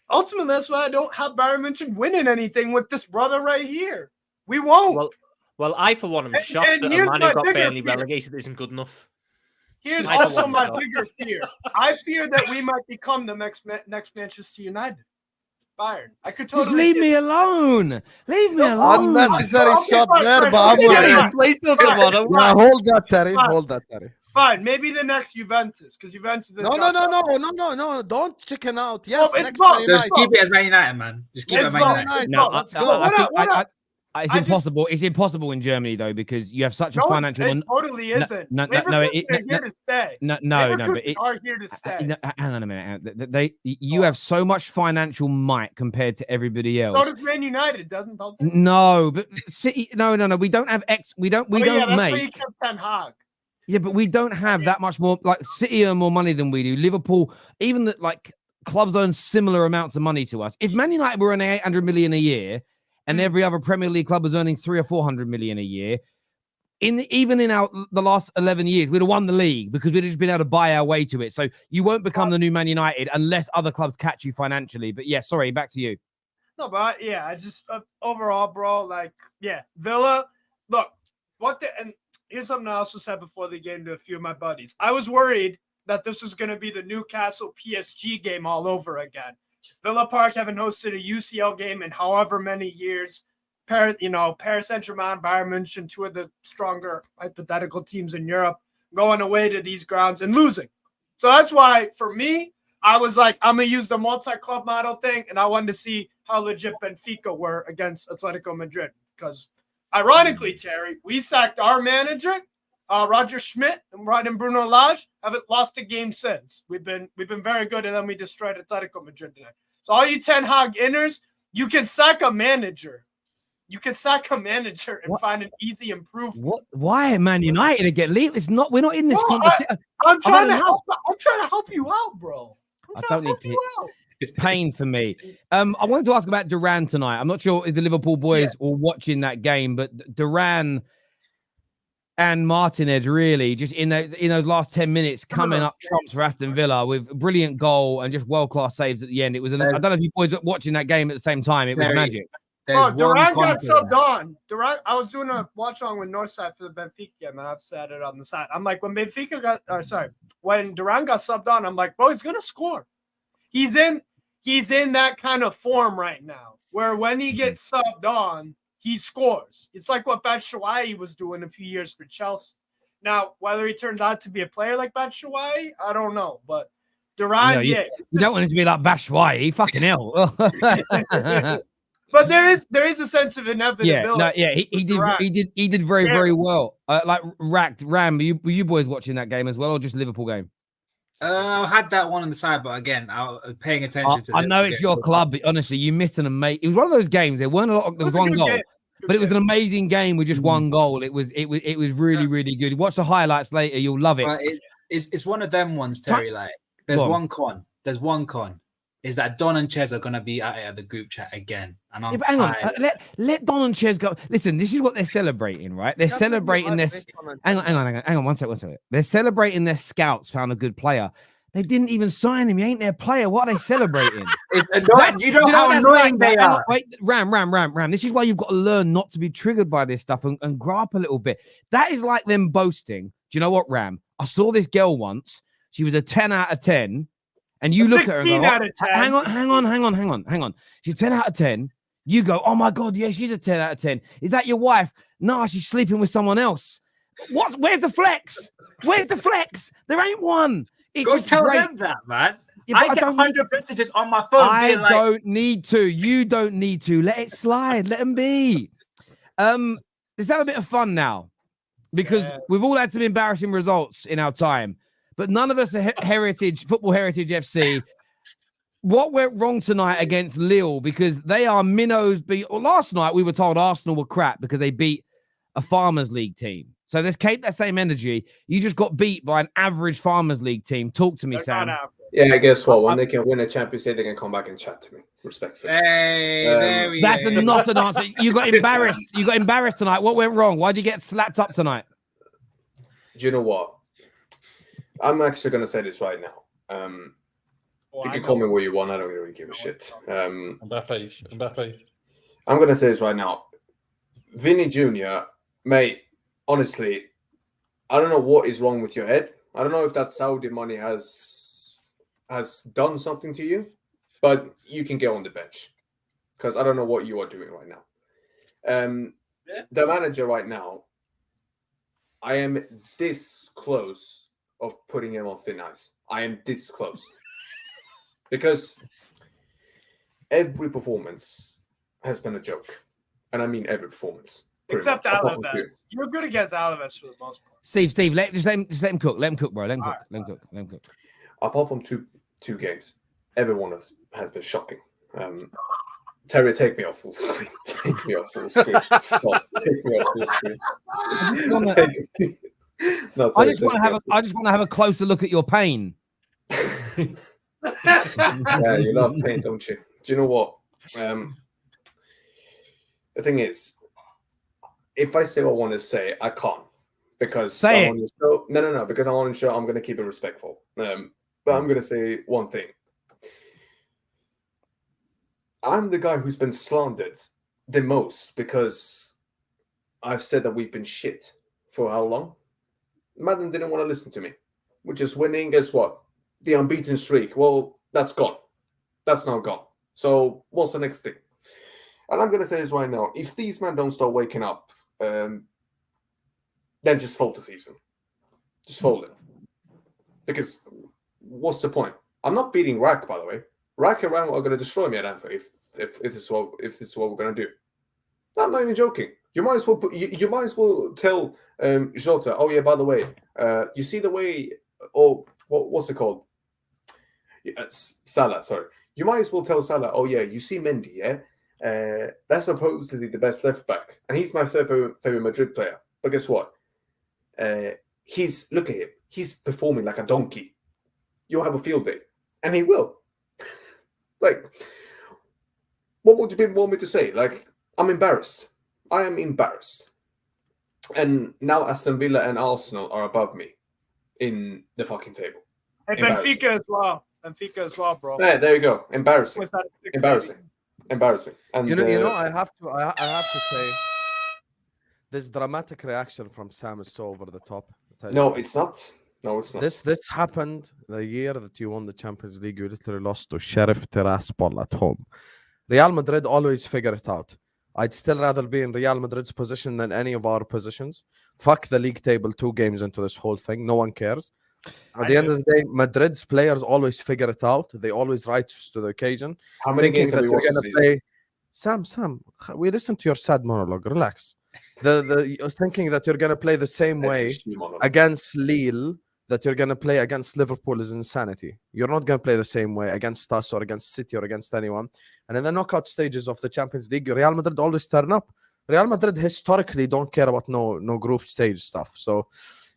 [SPEAKER 3] ultimately, that's why I don't have Bayern Munich winning anything with this brother right here. We won't.
[SPEAKER 4] Well, I for one am shocked that a man who got barely relegated isn't good enough.
[SPEAKER 3] Here's also my bigger fear. I fear that we might become the next Manchester United. Bayern. I could totally
[SPEAKER 1] just leave me alone. Leave me alone.
[SPEAKER 2] Unnecessary shot there, but hold that, Terry. Hold that, Terry.
[SPEAKER 3] Fine, maybe the next Juventus, because Juventus.
[SPEAKER 2] No. Don't chicken out. Yes,
[SPEAKER 3] it's
[SPEAKER 2] next
[SPEAKER 3] both.
[SPEAKER 2] Man
[SPEAKER 5] Just
[SPEAKER 2] United.
[SPEAKER 5] keep it as Man United, man. Just keep it as
[SPEAKER 3] Let's
[SPEAKER 5] Man
[SPEAKER 3] go.
[SPEAKER 5] United.
[SPEAKER 1] No,
[SPEAKER 3] Let's go.
[SPEAKER 1] It's
[SPEAKER 3] I just-
[SPEAKER 1] impossible. It's impossible in Germany though because you have such a
[SPEAKER 3] No,
[SPEAKER 1] financial.
[SPEAKER 3] it totally isn't.
[SPEAKER 1] no,
[SPEAKER 3] Leverkusen
[SPEAKER 1] no,
[SPEAKER 3] are here to stay.
[SPEAKER 1] No, but
[SPEAKER 3] Leverkusen
[SPEAKER 1] it's
[SPEAKER 3] are here to stay.
[SPEAKER 1] hang on a minute. You have so much financial might compared to everybody else.
[SPEAKER 3] So does Man United, doesn't they?
[SPEAKER 1] No, but City. No. We don't have We don't
[SPEAKER 3] That's why
[SPEAKER 1] make.
[SPEAKER 3] you kept Ten Hag.
[SPEAKER 1] Yeah, but we don't have that much more. Like City earn more money than we do. Liverpool, even that, like clubs earn similar amounts of money to us. If Man United were earning 800 million a year, and every other Premier League club was earning 300 or 400 million a year, even in the last 11 years, we'd have won the league because we'd have just been able to buy our way to it. So you won't become the new Man United unless other clubs catch you financially. But yeah, sorry, back to you.
[SPEAKER 3] No, but I just overall, bro, Villa. Look, and here's something I also said before the game to a few of my buddies. I was worried that this was going to be the Newcastle PSG game all over again. Villa Park haven't hosted a UCL game in however many years. Paris Saint-Germain, Bayern Munich, two of the stronger hypothetical teams in Europe, going away to these grounds and losing. So that's why, for me, I was like, I'm going to use the multi-club model thing, and I wanted to see how legit Benfica were against Atletico Madrid. Because, ironically, Terry, we sacked our manager, Roger Schmidt, and brought in Bruno Lage. Haven't lost a game since. We've been very good, and then we destroyed Atletico Madrid tonight. So all you Ten Hag inners, you can sack a manager. You can sack a manager and find an easy improvement.
[SPEAKER 1] What? Why Man United to get leave? It's not. We're not in this competition.
[SPEAKER 3] I'm trying to help you out, bro.
[SPEAKER 1] I don't need to. It's pain for me. I wanted to ask about Duran tonight. I'm not sure if the Liverpool boys were watching that game, but Duran and Martinez really just in those last 10 minutes coming up trumps for Aston Villa with a brilliant goal and just world-class saves at the end. It was I don't know if you boys were watching that game at the same time. It was magic.
[SPEAKER 3] Duran got subbed on. Duran, I was doing a watch on with Northside for the Benfica game, and I've said it on the side. I'm like, when Duran got subbed on, I'm like, bro, he's gonna score. He's in that kind of form right now, where when he gets subbed on, he scores. It's like what Batshuayi was doing a few years for Chelsea. Now, whether he turns out to be a player like Batshuayi, I don't know. But Duran,
[SPEAKER 1] you don't want him to be like Batshuayi. Fucking hell.
[SPEAKER 3] But there is a sense of inevitability.
[SPEAKER 1] He did very, very well. Ram, were you boys watching that game as well, or just Liverpool game?
[SPEAKER 5] I had that one on the side, but again, I was paying attention to.
[SPEAKER 1] I know it's your club, but honestly, you missed an amazing. It was one of those games. There weren't a lot. There was one goal, but it was an amazing game with just one goal. It was really, really good. Watch the highlights later. You'll love it.
[SPEAKER 5] It's one of them ones, Terry. Like, there's one con. Is that Don and Ches are going to be at the group chat again. And I'm
[SPEAKER 1] hang on. Let Don and Ches go. Listen, this is what they're celebrating, right? They're celebrating this. Hang on. One second. They're celebrating their scouts found a good player. They didn't even sign him. He ain't their player. What are they celebrating?
[SPEAKER 5] You know how annoying they are.
[SPEAKER 1] Wait, Ram. This is why you've got to learn not to be triggered by this stuff and grow up a little bit. That is like them boasting. Do you know what, Ram? I saw this girl once. She was a 10 out of 10. And you look at her and go, hang on. She's 10 out of 10. You go, oh my God, yeah, she's a 10 out of 10. Is that your wife? No, she's sleeping with someone else. Where's the flex? There ain't one.
[SPEAKER 5] Go tell them that, man. Yeah, I get 100 messages on my phone.
[SPEAKER 1] I don't need to. You don't need to. Let it slide. Let them be. Let's have a bit of fun now. Because we've all had some embarrassing results in our time. But none of us are Football Heritage FC. What went wrong tonight against Lille? Because they are minnows. Last night, we were told Arsenal were crap because they beat a Farmers League team. So let's keep that same energy. You just got beat by an average Farmers League team. Talk to me, Sam.
[SPEAKER 6] Yeah, guess what? When they can win a Champions League, they can come back and chat to me. Respectfully.
[SPEAKER 5] Hey, there we
[SPEAKER 1] that's
[SPEAKER 5] go.
[SPEAKER 1] Not an answer. You got embarrassed. You got embarrassed tonight. What went wrong? Why'd you get slapped up tonight?
[SPEAKER 6] Do you know what? I'm actually going to say this right now. You can call me what you want. I don't really give a shit.
[SPEAKER 7] Mbappe.
[SPEAKER 6] I'm going to say this right now. Vinny Jr., mate, honestly, I don't know what is wrong with your head. I don't know if that Saudi money has done something to you, but you can get on the bench because I don't know what you are doing right now. The manager right now, I am this close of putting him on thin ice. I am this close. Because every performance has been a joke. And I mean every performance.
[SPEAKER 3] Except
[SPEAKER 6] much. Apart from two.
[SPEAKER 3] Alaves. You're good against Alaves for the most part.
[SPEAKER 1] Steve, let him cook. Let him cook, bro. Let him cook.
[SPEAKER 6] Apart from two games, everyone has been shocking. Terry, take me off full screen. Take me off full screen. Stop. Take me off full screen.
[SPEAKER 1] I just want to have a closer look at your pain.
[SPEAKER 6] Yeah, you love pain, don't you? Do you know what? The thing is, if I say what I want to say, I can't because
[SPEAKER 1] say
[SPEAKER 6] I'm on your show. No, because I'm on the show. I'm going to keep it respectful. But I'm going to say one thing. I'm the guy who's been slandered the most because I've said that we've been shit for how long? Madden didn't want to listen to me. We're just winning. Guess what? The unbeaten streak. Well, that's gone. That's now gone. So what's the next thing? And I'm going to say this right now. If these men don't start waking up, then just fold the season. Just fold it. Because what's the point? I'm not beating Rack, by the way. Rack and Ram are going to destroy me at Anfield if this is what we're going to do. I'm not even joking. You might as well tell Jota, oh yeah, by the way, you see the way, or what's it called? Salah, sorry. You might as well tell Salah, oh yeah, you see Mendy, yeah? That's supposedly the best left back, and he's my third favorite Madrid player. But guess what? Look at him. He's performing like a donkey. You'll have a field day, and he will. Like, what would you want me to say? Like, I'm embarrassed. I am embarrassed. And now Aston Villa and Arsenal are above me in the fucking table.
[SPEAKER 3] Hey, Benfica as well. Benfica as well, bro.
[SPEAKER 6] Yeah, there you go. Embarrassing. Embarrassing. And
[SPEAKER 2] You know, I have to say, this dramatic reaction from Sam is so over the top.
[SPEAKER 6] No, it's not. No, it's not.
[SPEAKER 2] This happened the year that you won the Champions League. You literally lost to Sheriff Tiraspol at home. Real Madrid always figure it out. I'd still rather be in Real Madrid's position than any of our positions. Fuck the league table 2 games into this whole thing. No one cares. At the end of the day, Madrid's players always figure it out. They always rise to the occasion.
[SPEAKER 6] How many games have we watched this season?
[SPEAKER 2] Sam, we listen to your sad monologue. Relax. You're thinking that you're going to play the same way against Lille that you're going to play against Liverpool is insanity. You're not going to play the same way against us or against City or against anyone. And in the knockout stages of the Champions League, Real Madrid always turn up. Real Madrid historically don't care about no group stage stuff. So,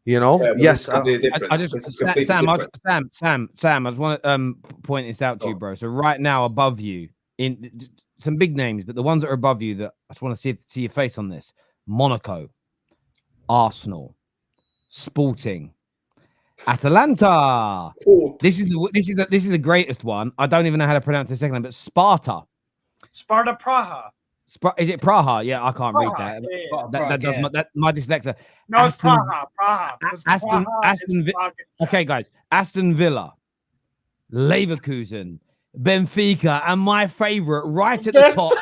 [SPEAKER 2] you know,
[SPEAKER 6] yeah,
[SPEAKER 2] yes.
[SPEAKER 6] Sam, I just
[SPEAKER 1] want to point this out to you, bro. So right now above you, in some big names, but the ones that are above you that I just want to see your face on this: Monaco, Arsenal, Sporting, Atalanta. This is the greatest one. I don't even know how to pronounce the second name, but Sparta Praha. Is it Praha? Yeah, I can't read that.
[SPEAKER 3] Yeah.
[SPEAKER 1] That my dyslexia.
[SPEAKER 3] No, it's Praha.
[SPEAKER 1] Aston Villa. Okay, guys. Aston Villa, Leverkusen, Benfica, and my favorite right at the top,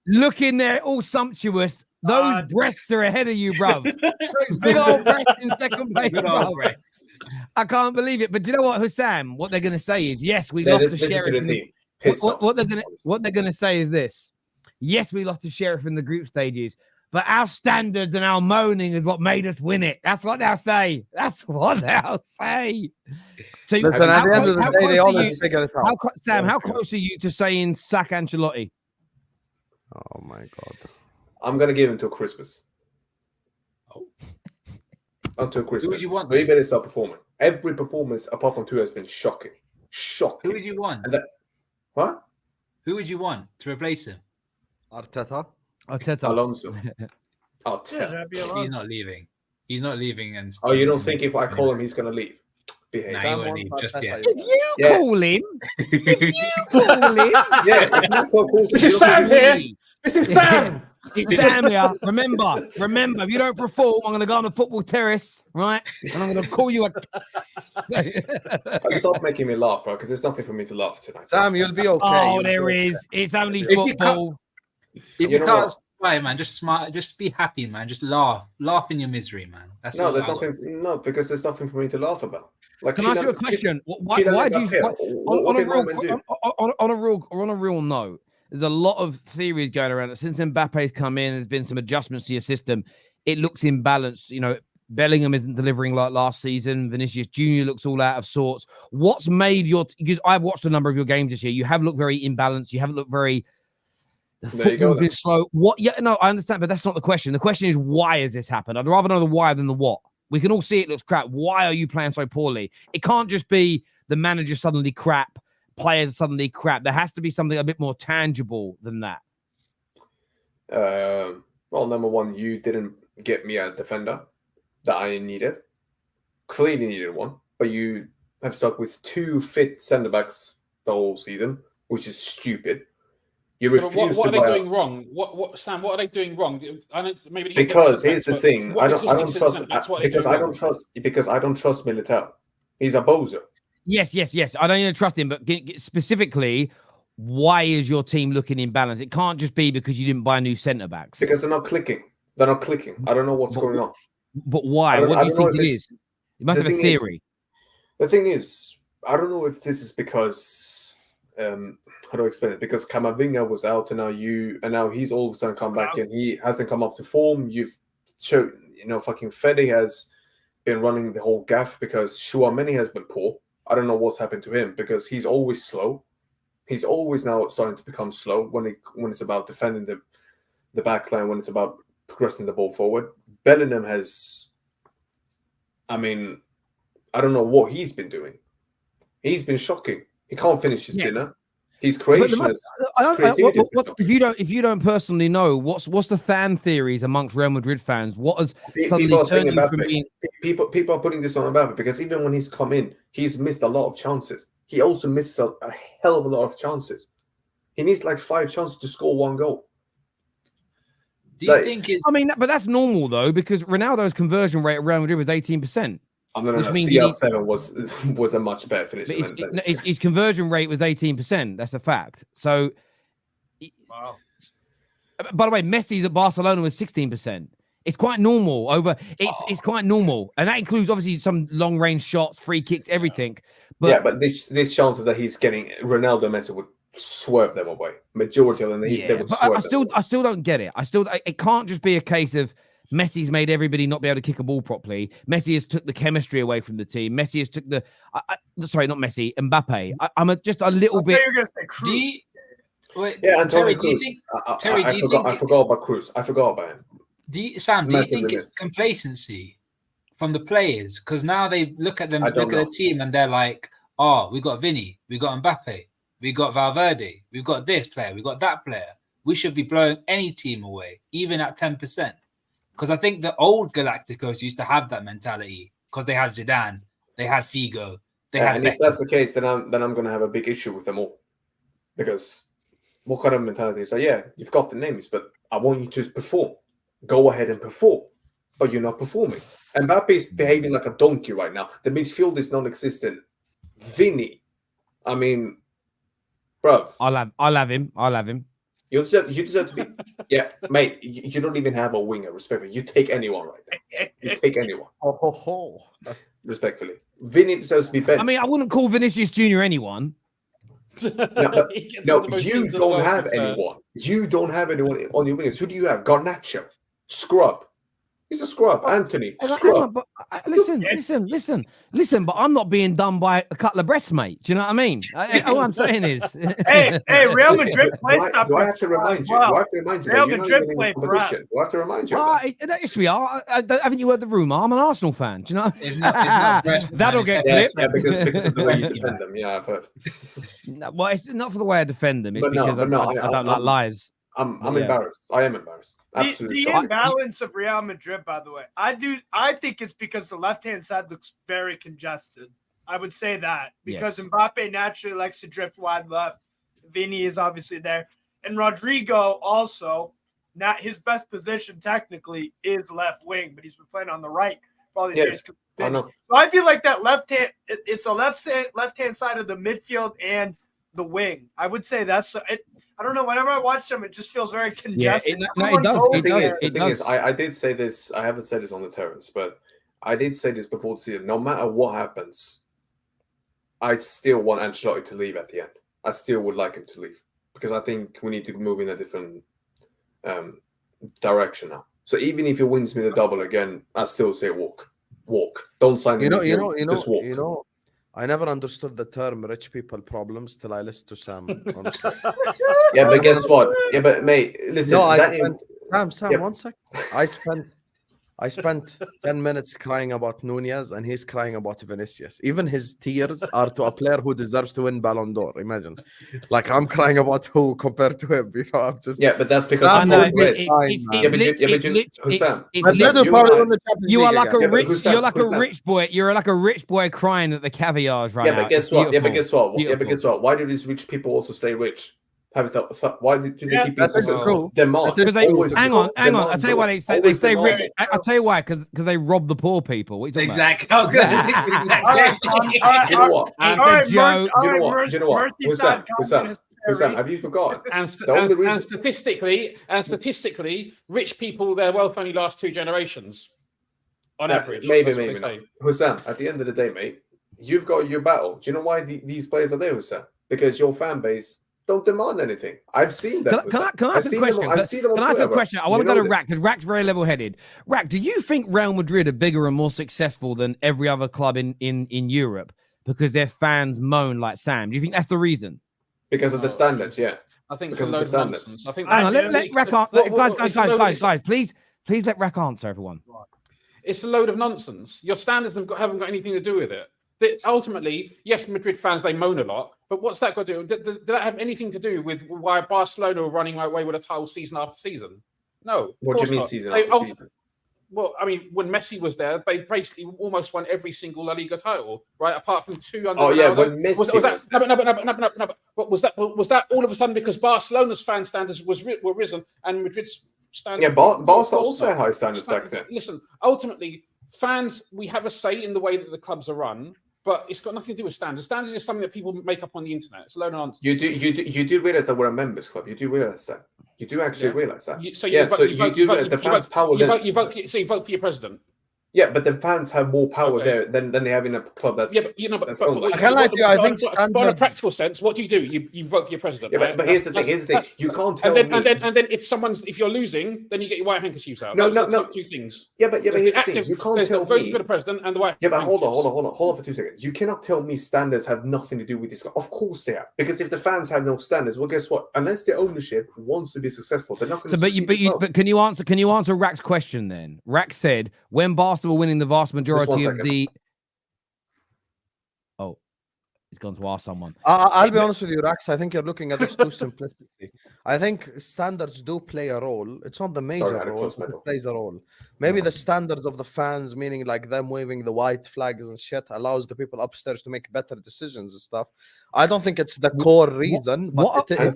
[SPEAKER 1] looking there all sumptuous. Those breasts are ahead of you, bruv. Big old breasts in second place, bruv. I can't believe it. But do you know what, Hussam? What they're going to say is, yes, we lost to Sheriff. What they're going to say is this. Yes, we lost to Sheriff in the group stages, but our standards and our moaning is what made us win it. That's what they'll say. So,
[SPEAKER 2] listen, at the end of the day, they always figure it out.
[SPEAKER 1] Sam, how close are you to saying sack Ancelotti?
[SPEAKER 2] Oh, my God.
[SPEAKER 6] I'm going to give him till Christmas. Until Christmas.
[SPEAKER 5] Who would you want?
[SPEAKER 6] So he better start performing. Every performance apart from 2 has been shocking. Shocking.
[SPEAKER 5] Who would you want?
[SPEAKER 6] What?
[SPEAKER 5] Who would you want to replace him?
[SPEAKER 2] Arteta.
[SPEAKER 6] Alonso.
[SPEAKER 5] He's not leaving. He's not leaving. And
[SPEAKER 6] oh, you don't think if I call him, he's going to leave? Behave.
[SPEAKER 5] Nah, he won't leave just yet.
[SPEAKER 1] If you call him,
[SPEAKER 6] yeah. If Marco calls him,
[SPEAKER 7] This is Sam here. This is Sam.
[SPEAKER 1] It's Sam here. Remember, if you don't perform, I'm going to go on the football terrace, right? And I'm going to call you
[SPEAKER 6] Stop making me laugh, right? Because there's nothing for me to laugh tonight.
[SPEAKER 2] Sam, you'll be okay.
[SPEAKER 1] Oh, there is. It's only football.
[SPEAKER 5] If you can't about it, man. Just smile. Just be happy, man. Just laugh in your misery, man. That's
[SPEAKER 6] No,
[SPEAKER 5] all
[SPEAKER 6] there's
[SPEAKER 5] I want.
[SPEAKER 6] nothing. No, because there's nothing for me to laugh about. Like,
[SPEAKER 1] Can I ask you a question? Why do you
[SPEAKER 6] What did Roman do?
[SPEAKER 1] on a real note? There's a lot of theories going around that since Mbappe's come in, there's been some adjustments to your system. It looks imbalanced. You know, Bellingham isn't delivering like last season. Vinicius Jr. looks all out of sorts. What's made because I've watched a number of your games this year. You have looked very imbalanced. You haven't looked very. The football's been slow. What? Yeah, no, I understand, but that's not the question. The question is, why has this happened? I'd rather know the why than the what. We can all see it looks crap. Why are you playing so poorly? It can't just be the manager suddenly crap, players suddenly crap. There has to be something a bit more tangible than that.
[SPEAKER 6] Well, number one, you didn't get me a defender that I needed. Clearly needed one, but you have stuck with 2 fit centre backs the whole season, which is stupid. You refuse
[SPEAKER 7] what
[SPEAKER 6] to
[SPEAKER 7] are
[SPEAKER 6] buy
[SPEAKER 7] they doing wrong? What Sam? What are they doing wrong? I don't maybe
[SPEAKER 6] because here's the thing. I don't trust because I don't trust Militao. He's a bozo.
[SPEAKER 1] Yes. I don't even trust him, but specifically, why is your team looking imbalanced? It can't just be because you didn't buy new centre backs.
[SPEAKER 6] Because they're not clicking. I don't know what's going on.
[SPEAKER 1] But why? What do you think it is? You must have a theory.
[SPEAKER 6] The thing is, I don't know if this is because how do I explain it? Because Camavinga was out, and now he's all of a sudden come back, and he hasn't come up to form. You've showed, fucking Fede has been running the whole gaff because Chouameni has been poor. I don't know what's happened to him because he's always slow. He's always now starting to become slow when it's about defending the back line, when it's about progressing the ball forward. Bellingham has, I don't know what he's been doing. He's been shocking. He can't finish his dinner. He's creationist. If
[SPEAKER 1] you don't personally know, what's the fan theories amongst Real Madrid fans? What has suddenly turned you from being?
[SPEAKER 6] People are putting this on Mbappe because even when he's come in, he's missed a lot of chances. He also misses a hell of a lot of chances. He needs like 5 chances to score 1 goal.
[SPEAKER 5] Do you think it's?
[SPEAKER 1] But that's normal though, because Ronaldo's conversion rate at Real Madrid was 18%.
[SPEAKER 6] CR7 was a much better finish.
[SPEAKER 1] His conversion rate was 18%. That's a fact. So,
[SPEAKER 3] wow.
[SPEAKER 1] By the way, Messi's at Barcelona was 16%. It's quite normal. It's quite normal, and that includes obviously some long range shots, free kicks, everything. But
[SPEAKER 6] these chances that he's getting, Ronaldo, Messi would swerve them away. Majority of them, they would swerve.
[SPEAKER 1] I still don't get it. It can't just be a case of Messi's made everybody not be able to kick a ball properly. Messi has took the chemistry away from the team. Messi has took sorry, not Messi, Mbappe. I'm just a little bit.
[SPEAKER 3] You're gonna say Cruz.
[SPEAKER 6] And Terry, Cruz. I forgot about Cruz. I forgot about him.
[SPEAKER 5] Sam, do you think it's complacency from the players? Because now they look at the team and they're like, oh, we got Vinny, we got Mbappe, we got Valverde, we've got this player, we got that player. We should be blowing any team away, even at 10%. Because I think the old Galacticos used to have that mentality because they had Zidane, they had Figo, they had.
[SPEAKER 6] And if that's the case, then I'm going to have a big issue with them all. Because what kind of mentality is that? Yeah, you've got the names, but I want you to perform. Go ahead and perform, but you're not performing. Mbappe is behaving like a donkey right now. The midfield is non-existent. Vinny, bruv.
[SPEAKER 1] I'll have him.
[SPEAKER 6] You deserve to be. Yeah, mate. You don't even have a winger. Respectfully, you take anyone right now. You take anyone. Respectfully, Vinny deserves to be benched.
[SPEAKER 1] I wouldn't call Vinicius Jr. anyone.
[SPEAKER 6] No, you don't have anyone. You don't have anyone on your wingers. Who do you have? Garnacho, scrub. He's a scrub. Anthony, scrub.
[SPEAKER 1] Listen. But I'm not being done by a couple of breasts, mate. Do you know what I mean? All I'm saying is,
[SPEAKER 3] hey, Real Madrid play stuff.
[SPEAKER 6] Do I have to remind you?
[SPEAKER 3] Real Madrid play competition.
[SPEAKER 6] Do I have to remind you?
[SPEAKER 1] Yes, we are. Haven't you heard the rumor? I'm an Arsenal fan. Do you know?
[SPEAKER 5] It's not
[SPEAKER 1] That'll get clipped.
[SPEAKER 6] Yeah, because of the way you defend them. Yeah, I've heard.
[SPEAKER 1] No, well, it's not for the way I defend them. It's because I don't like lies.
[SPEAKER 6] I'm embarrassed. I am embarrassed. Absolutely.
[SPEAKER 3] The imbalance of Real Madrid, by the way, I think it's because the left-hand side looks very congested. I would say that because Mbappe naturally likes to drift wide left. Vini is obviously there. And Rodrigo also, not his best position technically is left wing, but he's been playing on the right for all these years.
[SPEAKER 6] I know.
[SPEAKER 3] So I feel like that it's a left-hand side of the midfield and the wing. I would say that's it. I don't know. Whenever I watch them, it just feels very congested.
[SPEAKER 1] it
[SPEAKER 3] Everyone
[SPEAKER 1] does.
[SPEAKER 3] goes
[SPEAKER 1] It
[SPEAKER 6] The thing
[SPEAKER 1] does.
[SPEAKER 6] is, the thing is, I did say this. I haven't said this on the terrace, but I did say this before the season. No matter what happens, I still want Ancelotti to leave at the end. I still would like him to leave because I think we need to move in a different direction now. So even if he wins me the double again, I still say walk. Don't sign him. Just walk.
[SPEAKER 2] I never understood the term "rich people problems" till I listened to Sam. Honestly.
[SPEAKER 6] Yeah, but guess what? Yeah, but mate, listen.
[SPEAKER 2] Sam,
[SPEAKER 6] Yeah.
[SPEAKER 2] 1 second. I spent 10 minutes crying about Nunez, and he's crying about Vinicius. Even his tears are to a player who deserves to win Ballon d'Or. Imagine, like I'm crying about who compared to him. I'm just
[SPEAKER 6] But that's because
[SPEAKER 2] I
[SPEAKER 6] I'm
[SPEAKER 2] know,
[SPEAKER 6] not rich.
[SPEAKER 1] You are like a rich.
[SPEAKER 6] Hussam,
[SPEAKER 1] You're like a
[SPEAKER 6] Hussam.
[SPEAKER 1] rich boy. You're like a rich boy crying that the caviar's run
[SPEAKER 6] Yeah,
[SPEAKER 1] out.
[SPEAKER 6] but guess
[SPEAKER 1] It's
[SPEAKER 6] what?
[SPEAKER 1] beautiful.
[SPEAKER 6] Beautiful. Why do these rich people also stay rich? Why do they keep being
[SPEAKER 2] that's
[SPEAKER 6] successful?
[SPEAKER 2] true.
[SPEAKER 6] Demand.
[SPEAKER 1] Because they
[SPEAKER 6] Always
[SPEAKER 1] hang on.
[SPEAKER 6] demand,
[SPEAKER 1] I tell you why they
[SPEAKER 6] always
[SPEAKER 1] stay
[SPEAKER 6] demand.
[SPEAKER 1] rich. I tell you why, because they rob the poor people. What are you talking
[SPEAKER 5] Exactly. I was going to think the exact same thing.
[SPEAKER 6] Do you know what?
[SPEAKER 1] It's a joke.
[SPEAKER 6] Do you know what? Hussam, have you forgotten?
[SPEAKER 7] And statistically, rich people, their wealth only lasts 2 generations on average.
[SPEAKER 6] Maybe
[SPEAKER 7] That's what they
[SPEAKER 6] not.
[SPEAKER 7] say.
[SPEAKER 6] Hussam, at the end of the day, mate, you've got your battle. Do you know why these players are there, Hussam? Because your fan base don't demand anything. I've seen that.
[SPEAKER 1] Can I ask a question? Can I ask a question? I want to go to Rack because Rack's very level-headed. Rack, do you think Real Madrid are bigger and more successful than every other club in Europe because their fans moan like Sam? Do you think that's the reason?
[SPEAKER 6] Because of the standards, yeah.
[SPEAKER 7] I think it's
[SPEAKER 6] Because
[SPEAKER 7] a
[SPEAKER 6] of the
[SPEAKER 7] load of
[SPEAKER 6] standards.
[SPEAKER 7] nonsense. I think
[SPEAKER 1] Hang on, let Rack answer.
[SPEAKER 7] guys,
[SPEAKER 1] Guys, please let Rack answer, everyone.
[SPEAKER 7] It's a load of nonsense. Your standards haven't got anything to do with it. Ultimately, yes, Madrid fans, they moan a lot, but what's that got to do? Did that have anything to do with why Barcelona are running away with a title season after season? No.
[SPEAKER 6] What do you mean season after season?
[SPEAKER 7] Well, I mean, when Messi was there, they basically almost won every single La Liga title, right? Apart from 2 under.
[SPEAKER 6] Oh yeah,
[SPEAKER 7] Ronaldo.
[SPEAKER 6] when Messi
[SPEAKER 7] was that? No. What was that? Was that all of a sudden because Barcelona's fan standards were risen and Madrid's standards?
[SPEAKER 6] Yeah, Barca also had high standards back then.
[SPEAKER 7] Listen, ultimately, fans, we have a say in the way that the clubs are run. But it's got nothing to do with standards. Standards is something that people make up on the internet. It's a load of nonsense.
[SPEAKER 6] You do realize that we're a members club. You do realize that. You do actually realize that.
[SPEAKER 7] So you do realize
[SPEAKER 6] the fans' power.
[SPEAKER 7] You vote for your president.
[SPEAKER 6] Yeah, but the fans have more power there than they have in a club that's.
[SPEAKER 7] Yeah, but you know, but
[SPEAKER 2] I can't lie to you. I think
[SPEAKER 7] but on a practical sense, what do? You vote for your president.
[SPEAKER 6] Yeah,
[SPEAKER 7] right?
[SPEAKER 6] but here's the thing. You can't tell
[SPEAKER 7] and
[SPEAKER 6] me.
[SPEAKER 7] then if you're losing, then you get your white handkerchiefs out.
[SPEAKER 6] No.
[SPEAKER 7] Two things.
[SPEAKER 6] Yeah, but here's the thing. You can't tell me.
[SPEAKER 7] Voting for the president and the white.
[SPEAKER 6] Yeah, but hold on for 2 seconds. You cannot tell me standards have nothing to do with this. Of course they have, because if the fans have no standards, well, guess what? Unless the ownership wants to be successful, they're not going to.
[SPEAKER 1] But can you answer Rack's question then? Rack said when Barca were winning the vast majority of the. Oh, he's gone to ask someone.
[SPEAKER 2] I'll be honest with you, Rax. I think you're looking at this too simplistically. I think standards do play a role. It's not the major role, but it plays a role. Maybe the standards of the fans, meaning like them waving the white flags and shit, allows the people upstairs to make better decisions and stuff. I don't think it's the core reason, but it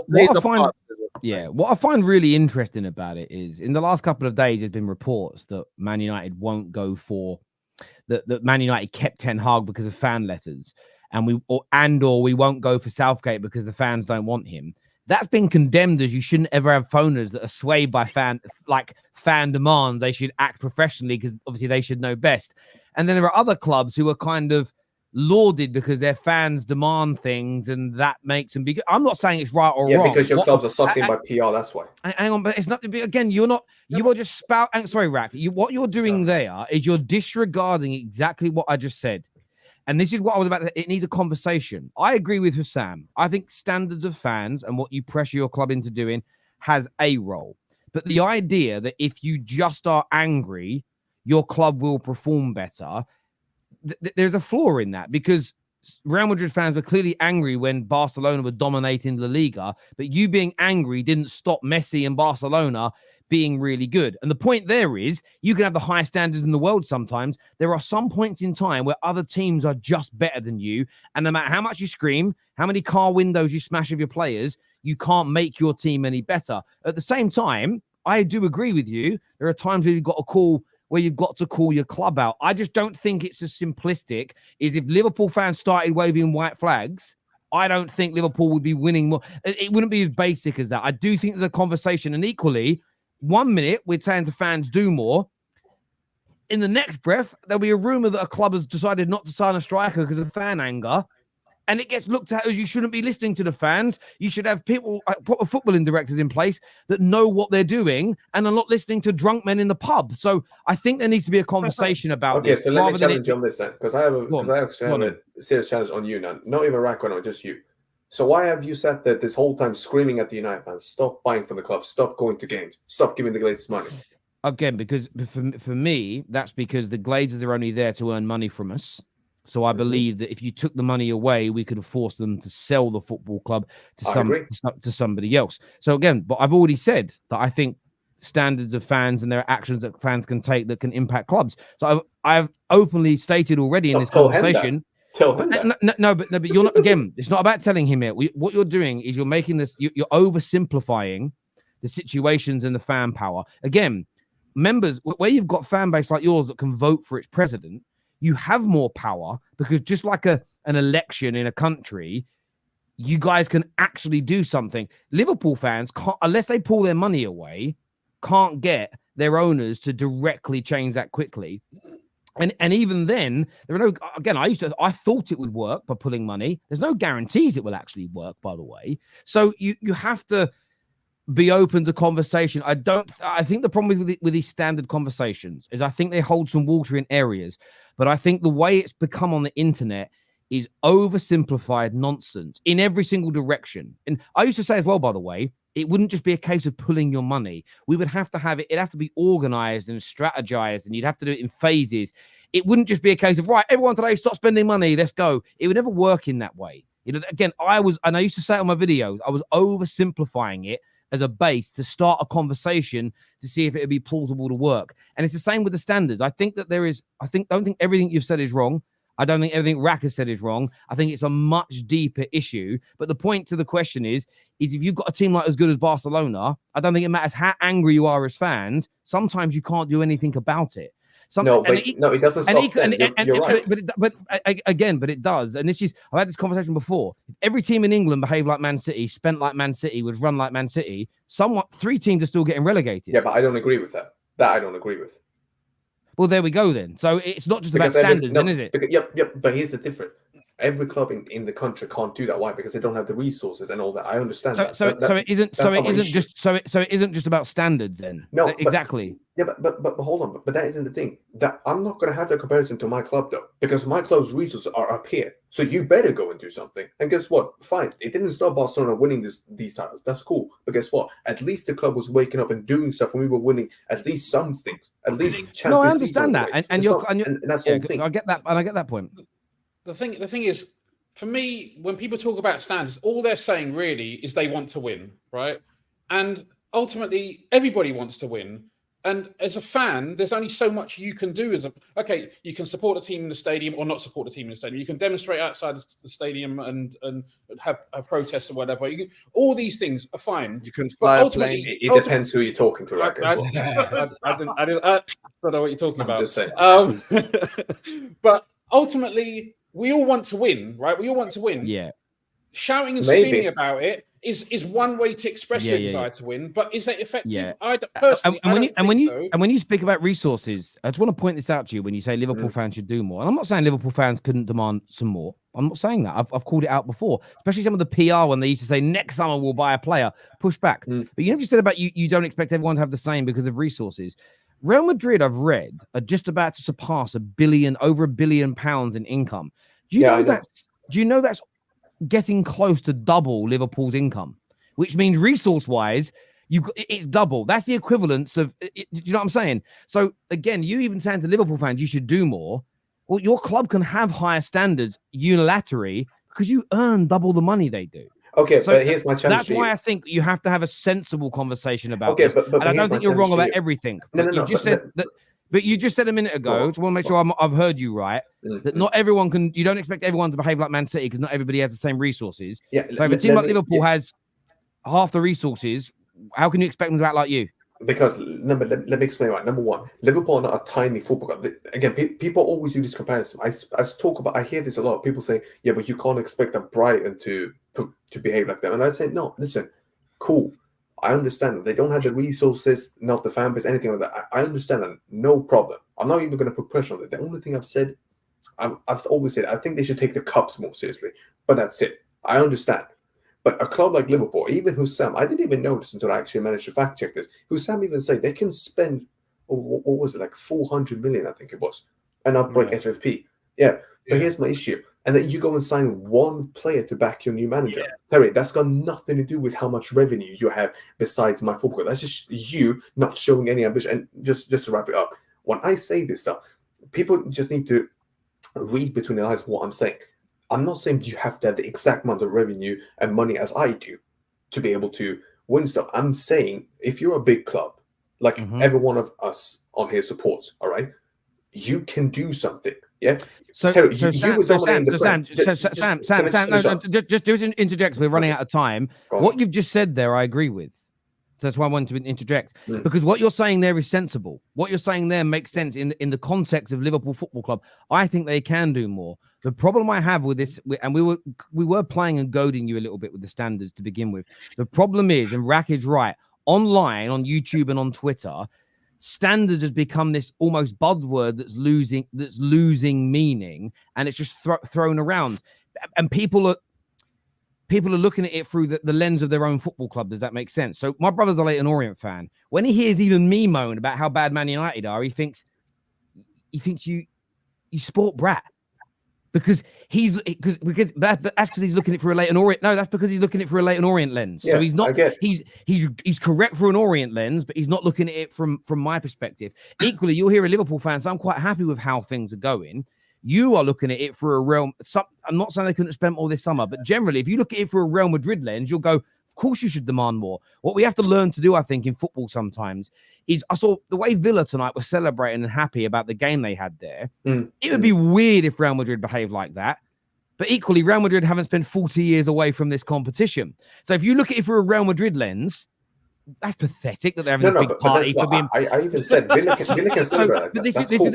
[SPEAKER 2] plays a part.
[SPEAKER 1] Yeah, what I find really interesting about it is in the last couple of days, there's been reports that Man United won't go for that Man United kept Ten Hag because of fan letters, and we won't go for Southgate because the fans don't want him. That's been condemned as you shouldn't ever have owners that are swayed by fan demands. They should act professionally because obviously they should know best. And then there are other clubs who are kind of lauded because their fans demand things and that makes them be good. I'm not saying it's right or wrong.
[SPEAKER 6] Yeah, because your clubs are sucked in by PR, that's why.
[SPEAKER 1] Hang on, but it's not, again, you are just sorry, Rack. What you're doing there is you're disregarding exactly what I just said. And this is what I was about to say. It needs a conversation. I agree with Hussam. I think standards of fans and what you pressure your club into doing has a role. But the idea that if you just are angry, your club will perform better, there's a flaw in that, because Real Madrid fans were clearly angry when Barcelona were dominating La Liga, but you being angry didn't stop Messi and Barcelona being really good. And the point there is you can have the highest standards in the world sometimes. There are some points in time where other teams are just better than you. And no matter how much you scream, how many car windows you smash with your players, you can't make your team any better. At the same time, I do agree with you. There are times where you've got to call your club out. I just don't think it's as simplistic as if Liverpool fans started waving white flags I don't think Liverpool would be winning more. It wouldn't be as basic as that. I do think there's a conversation, and equally, 1 minute we're saying to fans do more. In the next breath, there'll be a rumor that a club has decided not to sign a striker because of fan anger. And it gets looked at as you shouldn't be listening to the fans. You should have people, proper footballing directors in place that know what they're doing and are not listening to drunk men in the pub. So I think there needs to be a conversation about
[SPEAKER 6] okay,
[SPEAKER 1] this.
[SPEAKER 6] so let me challenge you on this then, because I actually have
[SPEAKER 1] on.
[SPEAKER 6] a serious challenge on you now. Not even Racco, no, just you. So why have you sat there this whole time screaming at the United fans, stop buying for the club, stop going to games, stop giving the Glazers money?
[SPEAKER 1] Again, because for me, that's because the Glazers are only there to earn money from us. So I believe that if you took the money away, we could have forced them to sell the football club to somebody else. So again, but I've already said that I think standards of fans and there are actions that fans can take that can impact clubs. So I've openly stated already in this conversation.
[SPEAKER 6] Tell him that.
[SPEAKER 1] No, but you're not. Again, it's not about telling him it. What you're doing is you're making this. You're oversimplifying the situations and the fan power. Again, members where you've got fan base like yours that can vote for its president. You have more power because just like an election in a country, you guys can actually do something. Liverpool fans can't, unless they pull their money away, can't get their owners to directly change that quickly. And even then, there are no. Again, I thought it would work by pulling money. There's no guarantees it will actually work, by the way. So you have to be open to conversation. I think the problem with these standard conversations is I think they hold some water in areas, but I think the way it's become on the internet is oversimplified nonsense in every single direction. And I used to say as well, by the way, it wouldn't just be a case of pulling your money. We would have to have it. It'd have to be organized and strategized, and you'd have to do it in phases. It wouldn't just be a case of, right, everyone today, stop spending money. Let's go. It would never work in that way. You know, again, I used to say it on my videos, I was oversimplifying it as a base to start a conversation to see if it would be plausible to work. And it's the same with the standards. I think that don't think everything you've said is wrong. I don't think everything Rack has said is wrong. I think it's a much deeper issue. But the point to the question is if you've got a team like as good as Barcelona, I don't think it matters how angry you are as fans. Sometimes you can't do anything about it.
[SPEAKER 6] It doesn't stop. You're right.
[SPEAKER 1] But it does. And I've had this conversation before. If every team in England behaved like Man City, spent like Man City, was run like Man City, three teams are still getting relegated.
[SPEAKER 6] Yeah, but I don't agree with that. That I don't agree with.
[SPEAKER 1] Well, there we go then. So it's not just about standards, then, is it?
[SPEAKER 6] Yep. But here's the difference. Every club in the country can't do that. Why? Because they don't have the resources and all that. I understand that. So it isn't just about standards then. No,
[SPEAKER 1] exactly.
[SPEAKER 6] But hold on. But that isn't the thing. That I'm not going to have that comparison to my club though, because my club's resources are up here. So you better go and do something. And guess what? Fine. It didn't stop Barcelona winning these titles. That's cool. But guess what? At least the club was waking up and doing stuff, and we were winning at least some things. At least Champions League.
[SPEAKER 1] No, I understand that, and
[SPEAKER 6] that's one thing.
[SPEAKER 1] I get that, and I get that point.
[SPEAKER 7] The thing is, for me, when people talk about standards, all they're saying really is they want to win, right? And ultimately, everybody wants to win. And as a fan, there's only so much you can do. You can support a team in the stadium or not support a team in the stadium. You can demonstrate outside the stadium and have a protest or whatever. All these things are fine.
[SPEAKER 2] You can fly a
[SPEAKER 6] plane. It depends who you're talking to, right?
[SPEAKER 7] I don't know what you're talking about.
[SPEAKER 6] I'm just saying.
[SPEAKER 7] But ultimately, we all want to win, right? We all want to win.
[SPEAKER 1] Yeah.
[SPEAKER 7] Shouting and screaming about it is one way to express your desire to win, but is that effective?
[SPEAKER 1] Yeah.
[SPEAKER 7] I personally,
[SPEAKER 1] when you speak about resources, I just want to point this out to you when you say Liverpool fans should do more. And I'm not saying Liverpool fans couldn't demand some more. I'm not saying that. I've called it out before, especially some of the PR when they used to say next summer we'll buy a player, push back. But you never said about you don't expect everyone to have the same because of resources. Real Madrid, I've read, are just about to surpass over £1 billion in income. Do you know that's getting close to double Liverpool's income, which means resource-wise, it's double. That's the equivalence of. Do you know what I'm saying? So again, you even saying to Liverpool fans, you should do more. Well, your club can have higher standards unilaterally because you earn double the money they do.
[SPEAKER 6] Okay, so but here's my challenge.
[SPEAKER 1] That's why I think you have to have a sensible conversation about
[SPEAKER 6] this.
[SPEAKER 1] But and I don't think you're wrong about everything.
[SPEAKER 6] No.
[SPEAKER 1] But you just said a minute ago, so I want to make sure I've heard you right, that not everyone can, you don't expect everyone to behave like Man City because not everybody has the same resources. Yeah, so if a team like Liverpool has half the resources, how can you expect them to act like you?
[SPEAKER 6] Because let me explain why. Number one, Liverpool are not a tiny football club. Again, people always do this comparison. I hear this a lot. People say, yeah, but you can't expect a Brighton to behave like that. And I say, no, listen, cool. I understand. They don't have the resources, not the fan base, anything like that. I understand that. No problem. I'm not even going to put pressure on it. The only thing I've said, I've always said, I think they should take the cups more seriously. But that's it. I understand. But a club like Liverpool, even Hussam, I didn't even notice until I actually managed to fact check this. Hussam even said they can spend, what was it, like 400 million, I think it was, and not break FFP. Yeah. But here's my issue. And then you go and sign one player to back your new manager. Yeah. Terry, that's got nothing to do with how much revenue you have besides my football. That's just you not showing any ambition. And just to wrap it up, when I say this stuff, people just need to read between the lines of what I'm saying. I'm not saying you have to have the exact amount of revenue and money as I do to be able to win stuff. I'm saying if you're a big club, like every one of us on here supports, all right, you can do something. Yeah.
[SPEAKER 1] Sam, just interject. We're running out of time. What you've just said there, I agree with. So that's why I wanted to interject, because what you're saying there is sensible. What you're saying there makes sense in the context of Liverpool Football Club. I think they can do more. The problem I have with this, and we were playing and goading you a little bit with the standards to begin with. The problem is, and Rack is right, online, on YouTube and on Twitter, standards has become this almost buzzword that's losing meaning, and it's just thrown around. And people are looking at it through the lens of their own football club. Does that make sense? So my brother's a Leyton Orient fan. When he hears even me moan about how bad Man United are, he thinks you sport brat. Because that's because he's looking at it through a Leyton Orient. No, that's because he's looking at it through a Leyton Orient lens.
[SPEAKER 6] Yeah,
[SPEAKER 1] so he's not. He's correct through an Orient lens, but he's not looking at it from my perspective. Equally, you'll hear a Liverpool fan, so I'm quite happy with how things are going. You are looking at it through a Real. I'm not saying they couldn't have spent all this summer, but generally, if you look at it through a Real Madrid lens, you'll go, of course you should demand more. What we have to learn to do, I think, in football sometimes is, I saw the way Villa tonight was celebrating and happy about the game they had there. It would be weird if Real Madrid behaved like that. But equally, Real Madrid haven't spent 40 years away from this competition. So if you look at it through a Real Madrid lens, that's pathetic that they're having this big party for being.
[SPEAKER 6] I even said Villa can celebrate.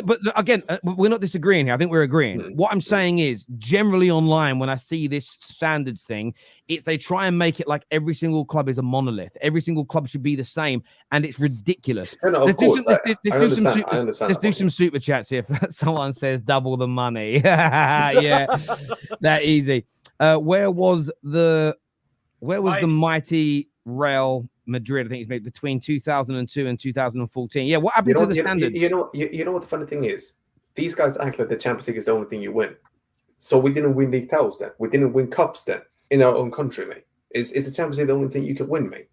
[SPEAKER 1] But again, we're not disagreeing here. I think we're agreeing. What I'm saying is, generally online, when I see this standards thing, it's they try and make it like every single club is a monolith. Every single club should be the same, and it's ridiculous.
[SPEAKER 6] No, of course.
[SPEAKER 1] Let's do some super chats here. Someone says double the money. Yeah, that easy. Where was the mighty Real Madrid? I think he's made between 2002 and 2014. Yeah, what happened to the standards?
[SPEAKER 6] You know what the funny thing is? These guys act like the Champions League is the only thing you win. So we didn't win league titles then. We didn't win cups then in our own country, mate. Is the Champions League the only thing you can win, mate?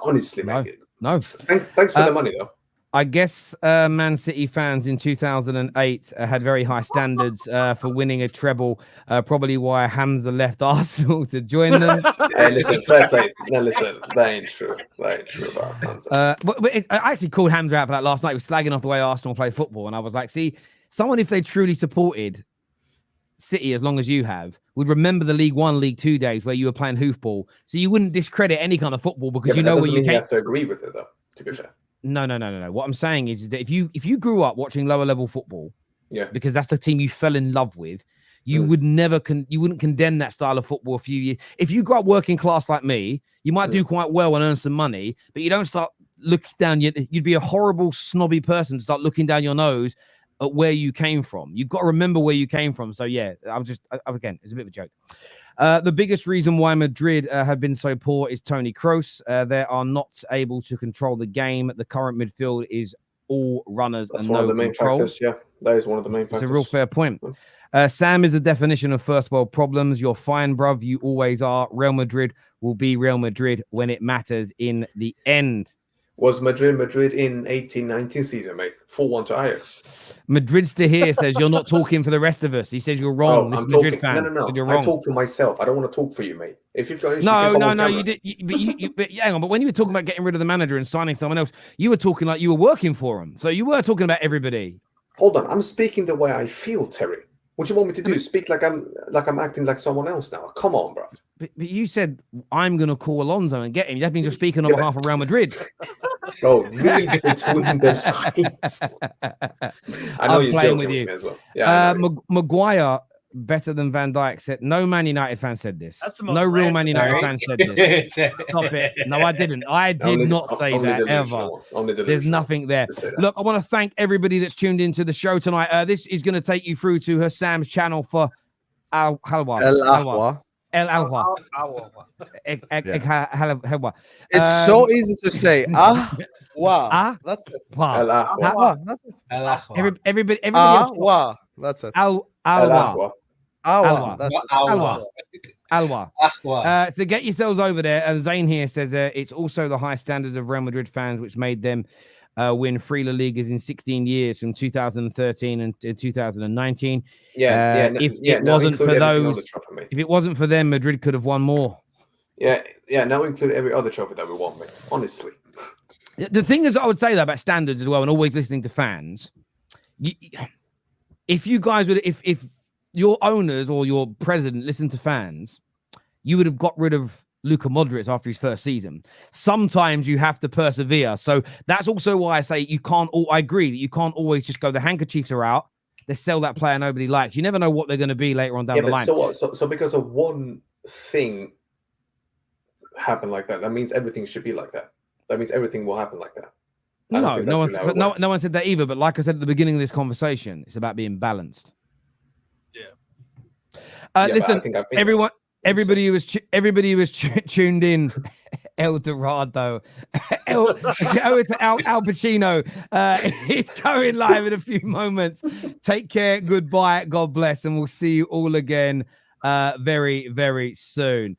[SPEAKER 6] Honestly, mate.
[SPEAKER 1] No.
[SPEAKER 6] Thanks for the money, though.
[SPEAKER 1] I guess Man City fans in 2008 had very high standards for winning a treble. Probably why Hamza left Arsenal to join them.
[SPEAKER 6] Hey, listen, fair play. No, listen, that ain't true. That ain't true about Hamza.
[SPEAKER 1] I actually called Hamza out for that last night. He was slagging off the way Arsenal play football, and I was like, see, someone, if they truly supported City as long as you have, would remember the League One, League Two days where you were playing hoofball, so you wouldn't discredit any kind of football because you know where you came.
[SPEAKER 6] He has to agree with it, though. To be fair.
[SPEAKER 1] No. What I'm saying is that if you grew up watching lower level football, because that's the team you fell in love with, you would never you wouldn't condemn that style of football a few years. If you grew up working class like me, you might do quite well and earn some money, but you don't start looking down. You'd be a horrible snobby person to start looking down your nose at where you came from. You've got to remember where you came from. So yeah, again, it's a bit of a joke. The biggest reason why Madrid have been so poor is Toni Kroos. They are not able to control the game. The current midfield is all runners.
[SPEAKER 6] That's
[SPEAKER 1] and
[SPEAKER 6] one
[SPEAKER 1] no
[SPEAKER 6] of the main
[SPEAKER 1] control.
[SPEAKER 6] factors. Yeah, that is one of the main factors.
[SPEAKER 1] It's a real fair point. Sam is the definition of first world problems. You're fine, bruv. You always are. Real Madrid will be Real Madrid when it matters in the end.
[SPEAKER 6] Was Madrid in 18-19 season, mate? 4-1 to Ajax.
[SPEAKER 1] Madrid's to here says you're not talking for the rest of us. He says you're wrong. This Madrid fan.
[SPEAKER 6] No.
[SPEAKER 1] You're wrong.
[SPEAKER 6] I talk for myself. I don't want to talk for you, mate. If you've got an issue,
[SPEAKER 1] no, you did. But hang on. But when you were talking about getting rid of the manager and signing someone else, you were talking like you were working for him. So you were talking about everybody.
[SPEAKER 6] Hold on. I'm speaking the way I feel, Terry. What do you want me to do? Speak like I'm acting like someone else now? Come on, bro.
[SPEAKER 1] But you said I'm going to call Alonso and get him. That means you're speaking on behalf of Real Madrid.
[SPEAKER 6] Go read between the lines. I know
[SPEAKER 1] I'm
[SPEAKER 6] you're
[SPEAKER 1] playing
[SPEAKER 6] joking
[SPEAKER 1] with
[SPEAKER 6] with
[SPEAKER 1] you.
[SPEAKER 6] me as well. Yeah, I know.
[SPEAKER 1] Maguire better than Van Dijk said. No Man United fan said this.
[SPEAKER 3] That's the most
[SPEAKER 1] No real
[SPEAKER 3] random
[SPEAKER 1] Man United
[SPEAKER 5] thing.
[SPEAKER 1] fan said this. Stop it. No, I didn't. I did not say
[SPEAKER 6] only
[SPEAKER 1] that
[SPEAKER 6] delusional
[SPEAKER 1] ever.
[SPEAKER 6] ones, only
[SPEAKER 1] There's
[SPEAKER 6] delusional
[SPEAKER 1] nothing
[SPEAKER 6] ones
[SPEAKER 1] there.
[SPEAKER 6] to say that.
[SPEAKER 1] Look, I want to thank everybody that's tuned into the show tonight. This is going to take you through to Hassam's channel for Al Halwa.
[SPEAKER 2] El Ahwa.
[SPEAKER 1] El Alwa.
[SPEAKER 2] It's so easy to say. Wow.
[SPEAKER 1] Ah?
[SPEAKER 2] That's it.
[SPEAKER 1] Wow.
[SPEAKER 6] El Ahwa.
[SPEAKER 2] Wow. That's it.
[SPEAKER 1] Everybody else.
[SPEAKER 2] Wow. That's it.
[SPEAKER 6] El
[SPEAKER 1] Alwa.
[SPEAKER 6] Ahwa.
[SPEAKER 2] Awa. That's it.
[SPEAKER 1] Alwa. So get yourselves over there. And Zane here says it's also the high standards of Real Madrid fans which made them win 3 La Ligas in 16 years from 2013 and 2019. If it wasn't for those, if it wasn't for them, Madrid could have won more.
[SPEAKER 6] Yeah. Now include every other trophy that we won, mate. Honestly.
[SPEAKER 1] The thing is, I would say that about standards as well, and always listening to fans. If you guys would, if your owners or your president listened to fans, you would have got rid of Luka Modric after his first season. Sometimes you have to persevere. So that's also why I say you can't. I agree that you can't always just go. The handkerchiefs are out. Let's sell that player nobody likes. You never know what they're going to be later on down the line.
[SPEAKER 6] So what? So because of one thing happened like that, that means everything should be like that. That means everything will happen like that.
[SPEAKER 1] No one said that either. But like I said at the beginning of this conversation, it's about being balanced. Listen, everybody who was tuned in, El Dorado, Al Pacino is going live in a few moments. Take care, goodbye, God bless, and we'll see you all again very, very soon.